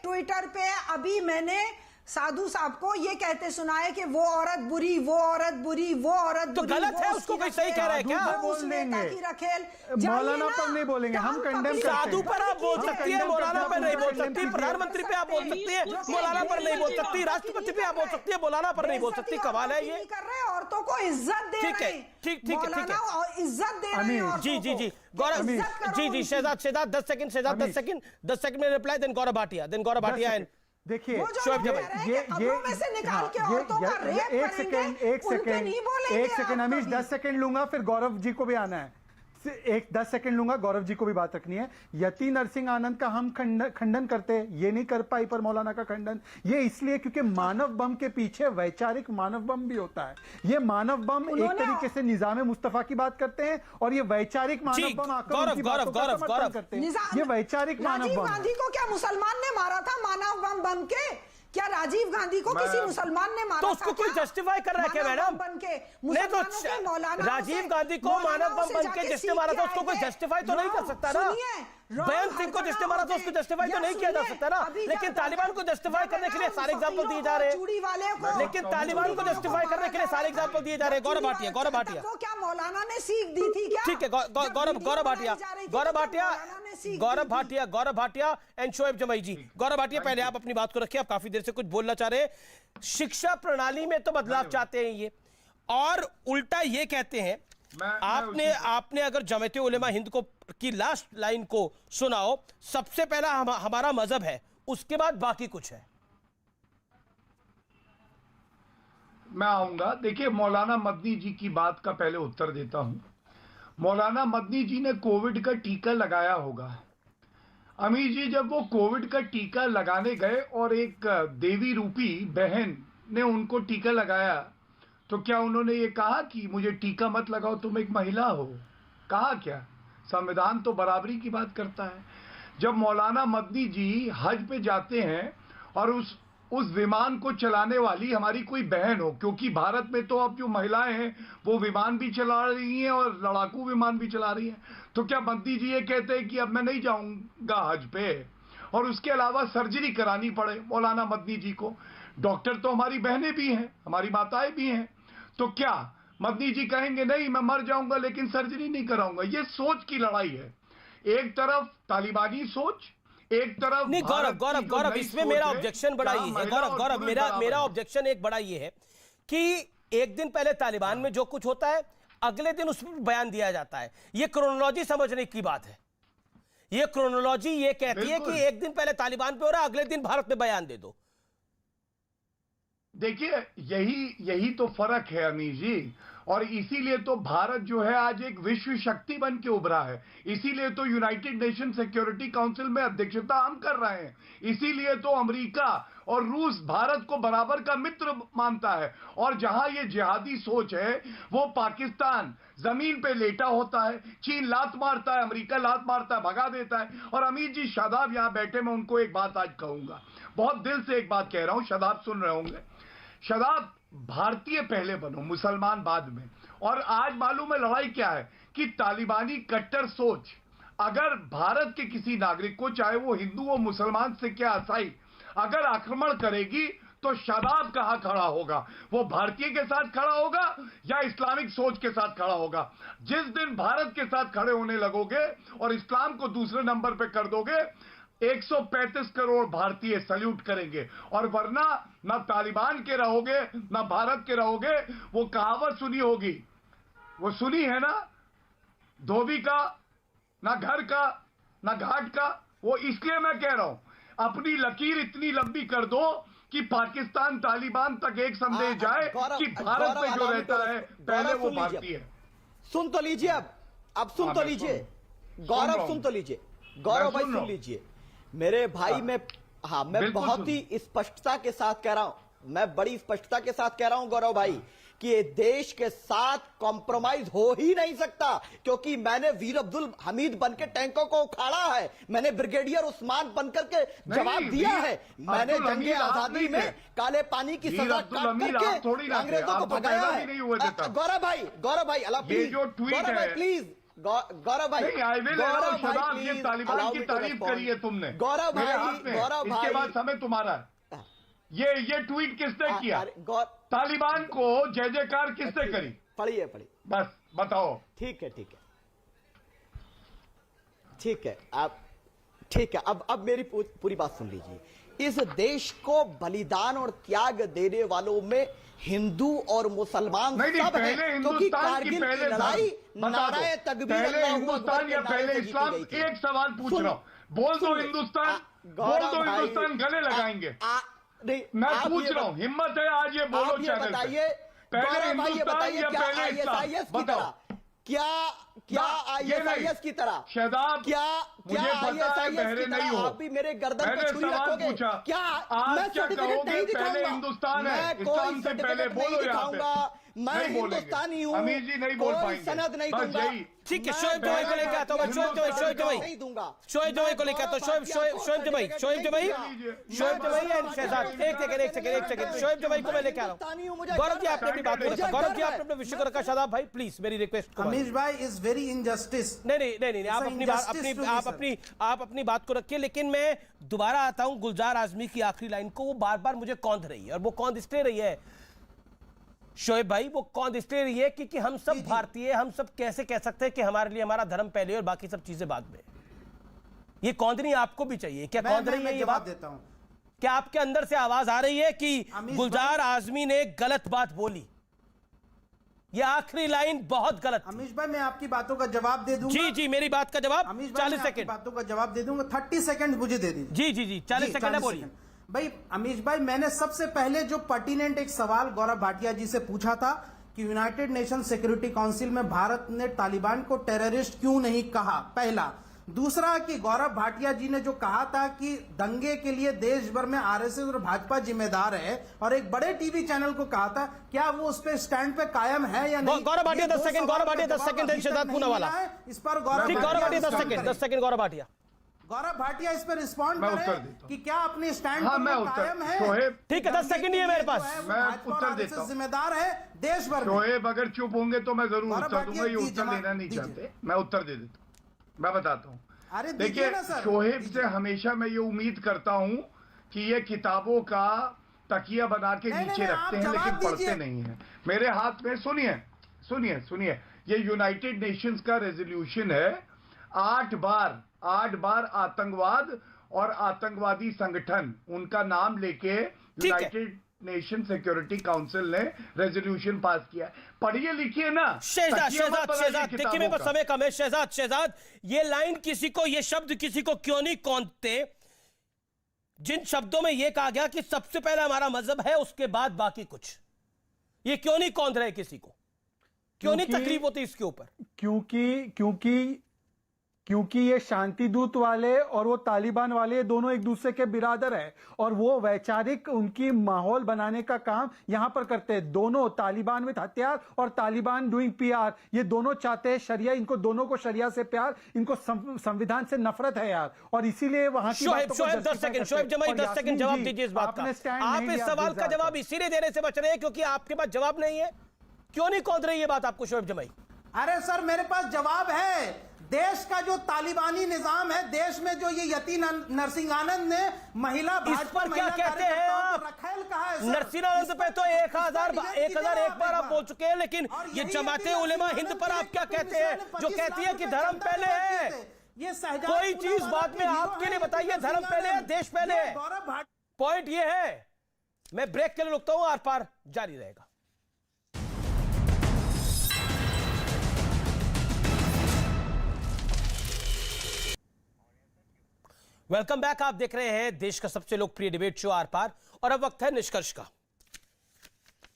ट्विटर पे अभी मैंने साधु साहब को ये कहते सुना है कि वो औरत बुरी, वो औरत बुरी, वो औरत बुरी। तो गलत है, उसको कोई सही कह रहा है क्या? बोल देंगे, मौलाना पर नहीं बोलेंगे, हम कंडेम करते हैं। साधु पर आप बोल सकती है, मौलाना पर नहीं बोल सकती। प्रधानमंत्री पे आप बोल सकती है, मौलाना पर नहीं बोल सकती। राष्ट्रपति पे आप बोल सकती है, मौलाना पर नहीं बोल सकती। कमाल है ये। कर रहे हैं औरतों को इज्जत दे रहे हैं। ठीक है इज्जत दे रहे हैं। जी गौरव जी शहजाद 10 सेकंड में reply, then Gaurav Bhatia and देखिए एक सेकंड अमीश 10 सेकंड लूंगा, फिर गौरव जी को भी आना है। 10 सेकंड लूंगा, गौरव जी को भी बात रखनी है। यति नरसिंह आनंद का हम खंडन करते हैं, ये नहीं कर पाई, पर मौलाना का खंडन ये इसलिए क्योंकि मानव बम के पीछे वैचारिक मानव बम भी होता है। ये मानव बम एक तरीके से निजाम मुस्तफा की बात करते हैं, और ये वैचारिक मानव बम गौरव करते हैं। ये वैचारिक मानव बम। राजीव गांधी को क्या मुसलमान ने मारा था मानव बम बन के? क्या राजीव गांधी को किसी मुसलमान ने मारा? तो उसको कोई जस्टिफाई कर रहा है क्या मैडम? बन के नहीं तो राजीव गांधी को मानव बम बन के जिसने मारा था उसको कोई जस्टिफाई तो नहीं कर सकता ना। बयान सिंह को जिसने मारा था उसको जस्टिफाई तो नहीं किया जा सकता ना। लेकिन तालिबान को जस्टिफाई करने के लिए सारे एग्जांपल दिए जा रहे हैं। लेकिन तालिबान को जस्टिफाई करने के लिए सारे एग्जांपल दिए जा रहे हैं। गौरव भाटिया को क्या मौलाना ने सीख दी थी क्या? ठीक है, गौरव भाटिया एंड शोएब जमई जी। गौरव भाटिया, पहले आप अपनी बात को रखिए, आप काफी देर से कुछ बोलना चाह रहे हैं। शिक्षा प्रणाली में तो बदलाव चाहते हैं ये, और उल्टा ये कहते हैं। आपने अगर जमात उलेमा हिंद को की लास्ट लाइन को सुनाओ, सबसे पहला हमारा मजहब है, उसके बाद बाकी कुछ है। मैं आऊंगा। देखिए, मौलाना मदनी जी की बात का पहले उत्तर देता हूं। मौलाना मदनी जी ने कोविड का टीका लगाया होगा। अमीर जी, जब वो कोविड का टीका लगाने गए और एक देवी रूपी बहन ने उनको टीका लगाया, तो क्या उन्होंने ये कहा कि मुझे टीका मत लगाओ, तुम एक महिला हो? कहा क्या? संविधान तो बराबरी की बात करता है। जब मौलाना मदनी जी हज पे जाते हैं और उस विमान को चलाने वाली हमारी कोई बहन हो, क्योंकि भारत में तो अब जो महिलाएं हैं वो विमान भी चला रही हैं और लड़ाकू विमान भी चला रही हैं, तो क्या मदनी जी ये कहते हैं कि अब मैं नहीं जाऊंगा हज पे, और उसके अलावा सर्जरी करानी पड़े मौलाना मदनी जी को? डॉक्टर तो हमारी बहनें भी हैं, हमारी माताएं भी हैं, तो क्या मदनी जी कहेंगे नहीं मैं मर जाऊंगा लेकिन सर्जरी नहीं कराऊंगा? ये सोच की लड़ाई है। एक तरफ तालिबानी सोच, एक तरफ नहीं। गौरव इसमें मेरा ऑब्जेक्शन बड़ा ये है। गौरव मेरा ऑब्जेक्शन एक बड़ा ये है कि एक दिन पहले तालिबान में जो कुछ होता है, अगले दिन उस पर बयान दिया जाता है। ये क्रोनोलॉजी समझने की बात है। ये क्रोनोलॉजी ये कहती है कि एक दिन पहले तालिबान पे हो रहा है, अगले दिन भारत में बयान दे दो। देखिए, यही तो फर्क है अमीर जी, और इसीलिए तो भारत जो है आज एक विश्व शक्ति बन के उभरा है। इसीलिए तो यूनाइटेड नेशन सिक्योरिटी काउंसिल में अध्यक्षता हम कर रहे हैं। इसीलिए तो अमेरिका और रूस भारत को बराबर का मित्र मानता है। और जहां ये जिहादी सोच है, वो पाकिस्तान जमीन पे लेटा होता है, चीन लात मारता है, अमेरिका लात मारता है, भगा देता है। और अमीर जी, शादाब यहां बैठे, मैं उनको एक बात आज कहूंगा, बहुत दिल से एक बात कह रहा हूं, शादाब सुन रहे होंगे। शादाब, भारतीय पहले बनो, मुसलमान बाद में। और आज मालूम है लड़ाई क्या है कि तालिबानी कट्टर सोच अगर भारत के किसी नागरिक को, चाहे वो हिंदू हो मुसलमान से क्या ईसाई, अगर आक्रमण करेगी तो शादाब कहां खड़ा होगा? वो भारतीय के साथ खड़ा होगा या इस्लामिक सोच के साथ खड़ा होगा? जिस दिन भारत के साथ खड़े होने लगोगे और इस्लाम को दूसरे नंबर पे कर दोगे, 135 करोड़ भारतीय सल्यूट करेंगे। और वरना ना तालिबान के रहोगे ना भारत के रहोगे। वो कहावत सुनी होगी, वो सुनी है ना, धोबी का ना घर का ना घाट का। वो इसलिए मैं कह रहा हूं, अपनी लकीर इतनी लंबी कर दो कि पाकिस्तान तालिबान तक एक संदेश जाए कि भारत में जो रहता है पहले वो भारतीय है। सुन तो लीजिए, अब सुन तो लीजिए गौरव, सुन तो लीजिए गौरव भाई, सुन लीजिए मेरे भाई। मैं बहुत ही स्पष्टता के साथ कह रहा हूं, मैं बड़ी स्पष्टता के साथ कह रहा हूं गौरव भाई कि ये देश के साथ कॉम्प्रोमाइज हो ही नहीं सकता, क्योंकि मैंने वीर अब्दुल हमीद बनकर टैंकों को उखाड़ा है, मैंने ब्रिगेडियर उस्मान बनकर के जवाब दिया है, मैंने जंगे आजादी में काले पानी की सजा काट करके अंग्रेजों को भगाया है। गौरव भाई अल्लाह प्लीज, गौरव भाई प्लीज, गौरव भाई, ये तालिबान की तारीफ करी है तुमने, गौरव भाई, इसके बाद समय तुम्हारा है। ये ट्वीट किसने किया? तालिबान को जय जयकार किसने करी? पढ़िए बस बताओ। ठीक है, अब मेरी पूरी बात सुन लीजिए। इस देश को बलिदान और त्याग देने वालों में हिंदू और मुसलमान सब हैं, क्योंकि कारगिल की लड़ाई नाराए तकबीर पहले हिंदुस्तान या पहले इस्लाम? एक सवाल पूछ रहा हूं, बोल दो हिंदुस्तान, गले लगाएंगे। मैं पूछ रहा हूं, हिम्मत है आज ये बोलो चैनल पे, पहले हिंदुस्तान या पहले इस्लाम? बताओ। क्या ISIS की तरह? शहजाद, क्या मुझे पता है बहरे नहीं हो, आप भी मेरे गर्दन पे छुरी रखोगे? क्या आज क्या कहोगे? पहले हिंदुस्तान है, इस्लाम से पहले बोलो यहाँ पे। मैं हिंदुस्तानी हूँ, अमीर जी नहीं बोल पाएंगे, सनद नहीं दूंगा। ठीक है, शोएब जवाई को लेकर आता हूँ, शोएब जवाई को लेकर आता हूँ, शोएब जवाई एंड शहजाद, एक सेकंड, शोएब जवाई को मैं लेकर आ रहा हूँ। गौरव जी आपने अपनी बात को रखा, गौरव जी आपने अपने विषय को रखा, शादाब भाई प्लीज मेरी रिक्वेस्ट। अमीश भाई इज वेरी इनजस्टिस। नहीं, आप अपनी बात को रखिए, लेकिन मैं दोबारा आता हूँ गुलजार आजमी की आखिरी लाइन को। वो बार बार मुझे कौंध रही है, और वो कौंध इसलिए रही है शोएब भाई, वो कौन इसलिए रही है क्योंकि हम सब भारतीय, हम सब कैसे कह सकते हैं कि हमारे लिए हमारा धर्म पहले और बाकी सब चीजें बाद में। ये कौंधनी आपको भी चाहिए क्या? कौंध रही है ये बात? देता हूं, क्या आपके अंदर से आवाज आ रही है कि गुलजार आजमी ने गलत बात बोली? ये आखिरी लाइन बहुत गलत। अमीश भाई मैं आपकी बातों का जवाब दे दूंगा। जी मेरी बात का जवाब 40 सेकंड, बातों का जवाब दे दूंगा, 30 सेकंड मुझे दे दीजिए। जी 40 सेकंड है, बोलिए भाई। अमीश भाई मैंने सबसे पहले जो पर्टिनेंट एक सवाल गौरव भाटिया जी से पूछा था कि यूनाइटेड नेशन सिक्योरिटी काउंसिल में भारत ने तालिबान को टेररिस्ट क्यों नहीं कहा, पहला। दूसरा कि गौरव भाटिया जी ने जो कहा था कि दंगे के लिए देश भर में आरएसएस और भाजपा जिम्मेदार है, और एक बड़े टीवी चैनल को कहा था, क्या वो उस पे स्टैंड पे कायम है या नहीं? गौरव भाटिया 10 सेकंड, गौरव भाटिया 10 सेकंड, शहजाद पूनावाला इस पर गौरव भाटिया 10 सेकंड, गौरव भाटिया इस पर रिस्पॉन्ड करें कि क्या अपने स्टैंड पर कायम है? ठीक है, 10 सेकंड ही है मेरे पास, मैं उत्तर देता हूं। जिम्मेदार है देश भर में। शोएब अगर चुप होंगे तो मैं जरूर उत्तर दूंगा, ये उत्तर लेना नहीं चाहते, मैं उत्तर दे देता हूं। मैं बताता हूं, अरे देखिए शोएब से हमेशा मैं ये उम्मीद करता हूं कि ये किताबों का तकिया बना के नीचे रखते हैं लेकिन पढ़ते नहीं है। मेरे हाथ में सुनिए, ये यूनाइटेड नेशंस का रेजोल्यूशन है, 8 बार आतंकवाद और आतंकवादी संगठन उनका नाम लेके यूनाइटेड नेशन सिक्योरिटी काउंसिल ने रेजोल्यूशन पास किया। पढ़िए लिखिए ना। शहजाद देखिए मेरे पास समय कम है। शहजाद ये लाइन किसी को, ये शब्द किसी को क्यों नहीं कौंधते, जिन शब्दों में यह कहा गया कि सबसे पहले हमारा मजहब है उसके बाद बाकी कुछ, ये क्यों नहीं कौंध रहे किसी को? क्यों नहीं तकलीफ होती इसके ऊपर? क्योंकि ये शांति दूत वाले और वो तालिबान वाले दोनों एक दूसरे के बिरादर है, और वो वैचारिक उनकी माहौल बनाने का काम यहां पर करते हैं। दोनों तालिबान विद हथियार और तालिबान डूइंग PR, ये दोनों चाहते हैं शरिया, इनको दोनों को शरिया से प्यार, इनको संविधान से नफरत है यार, और इसीलिए वहां की शोएब 10 सेकंड, शोएब जमाई 10 सेकंड जवाब दीजिए इस बात का। आप इस सवाल का जवाब इसीलिए देने से बच रहे हैं क्योंकि आपके पास जवाब नहीं है। क्यों नहीं कौंध रही है बात आपको शोएब जमाई? अरे सर मेरे पास जवाब है। देश का जो तालिबानी निजाम है, देश में जो ये यति नरसिंहानंद ने महिला इस पर क्या कहते हैं आप? रखेल कहा है नरसिंहानंद पे तो 1001 बार आप बोल चुके हैं, लेकिन ये जमाते उलेमा हिंद पर आप क्या कहते हैं, जो कहती है कि धर्म पहले है? ये कोई चीज बाद में आपके लिए बताइए, धर्म पहले है, देश पहले है। पॉइंट ये है। मैं ब्रेक के लिए रुकता हूं, आर पार जारी रहेगा। Welcome back. आप देख रहे हैं देश का सबसे लोकप्रिय डिबेट शो आर पार, और अब वक्त है निष्कर्ष का।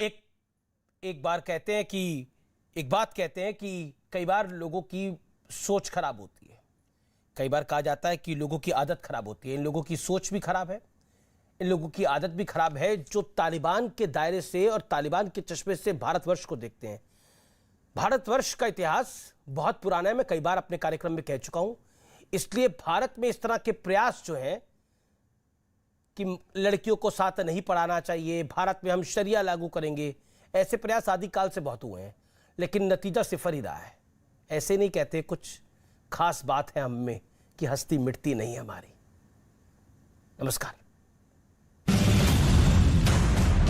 एक बात कहते हैं कि कई बार लोगों की सोच खराब होती है, कई बार कहा जाता है कि लोगों की आदत खराब होती है। इन लोगों की सोच भी खराब है, इन लोगों की आदत भी खराब है, जो तालिबान के दायरे से और तालिबान के चश्मे से भारतवर्ष को देखते हैं। भारतवर्ष का इतिहास बहुत पुराना है, मैं कई बार अपने कार्यक्रम में कह चुका हूं। इसलिए भारत में इस तरह के प्रयास जो हैं कि लड़कियों को साथ नहीं पढ़ाना चाहिए, भारत में हम शरिया लागू करेंगे, ऐसे प्रयास आदिकाल से बहुत हुए हैं, लेकिन नतीजा सिफर ही रहा है। ऐसे नहीं कहते कुछ खास बात है हम में कि हस्ती मिटती नहीं हमारी। नमस्कार।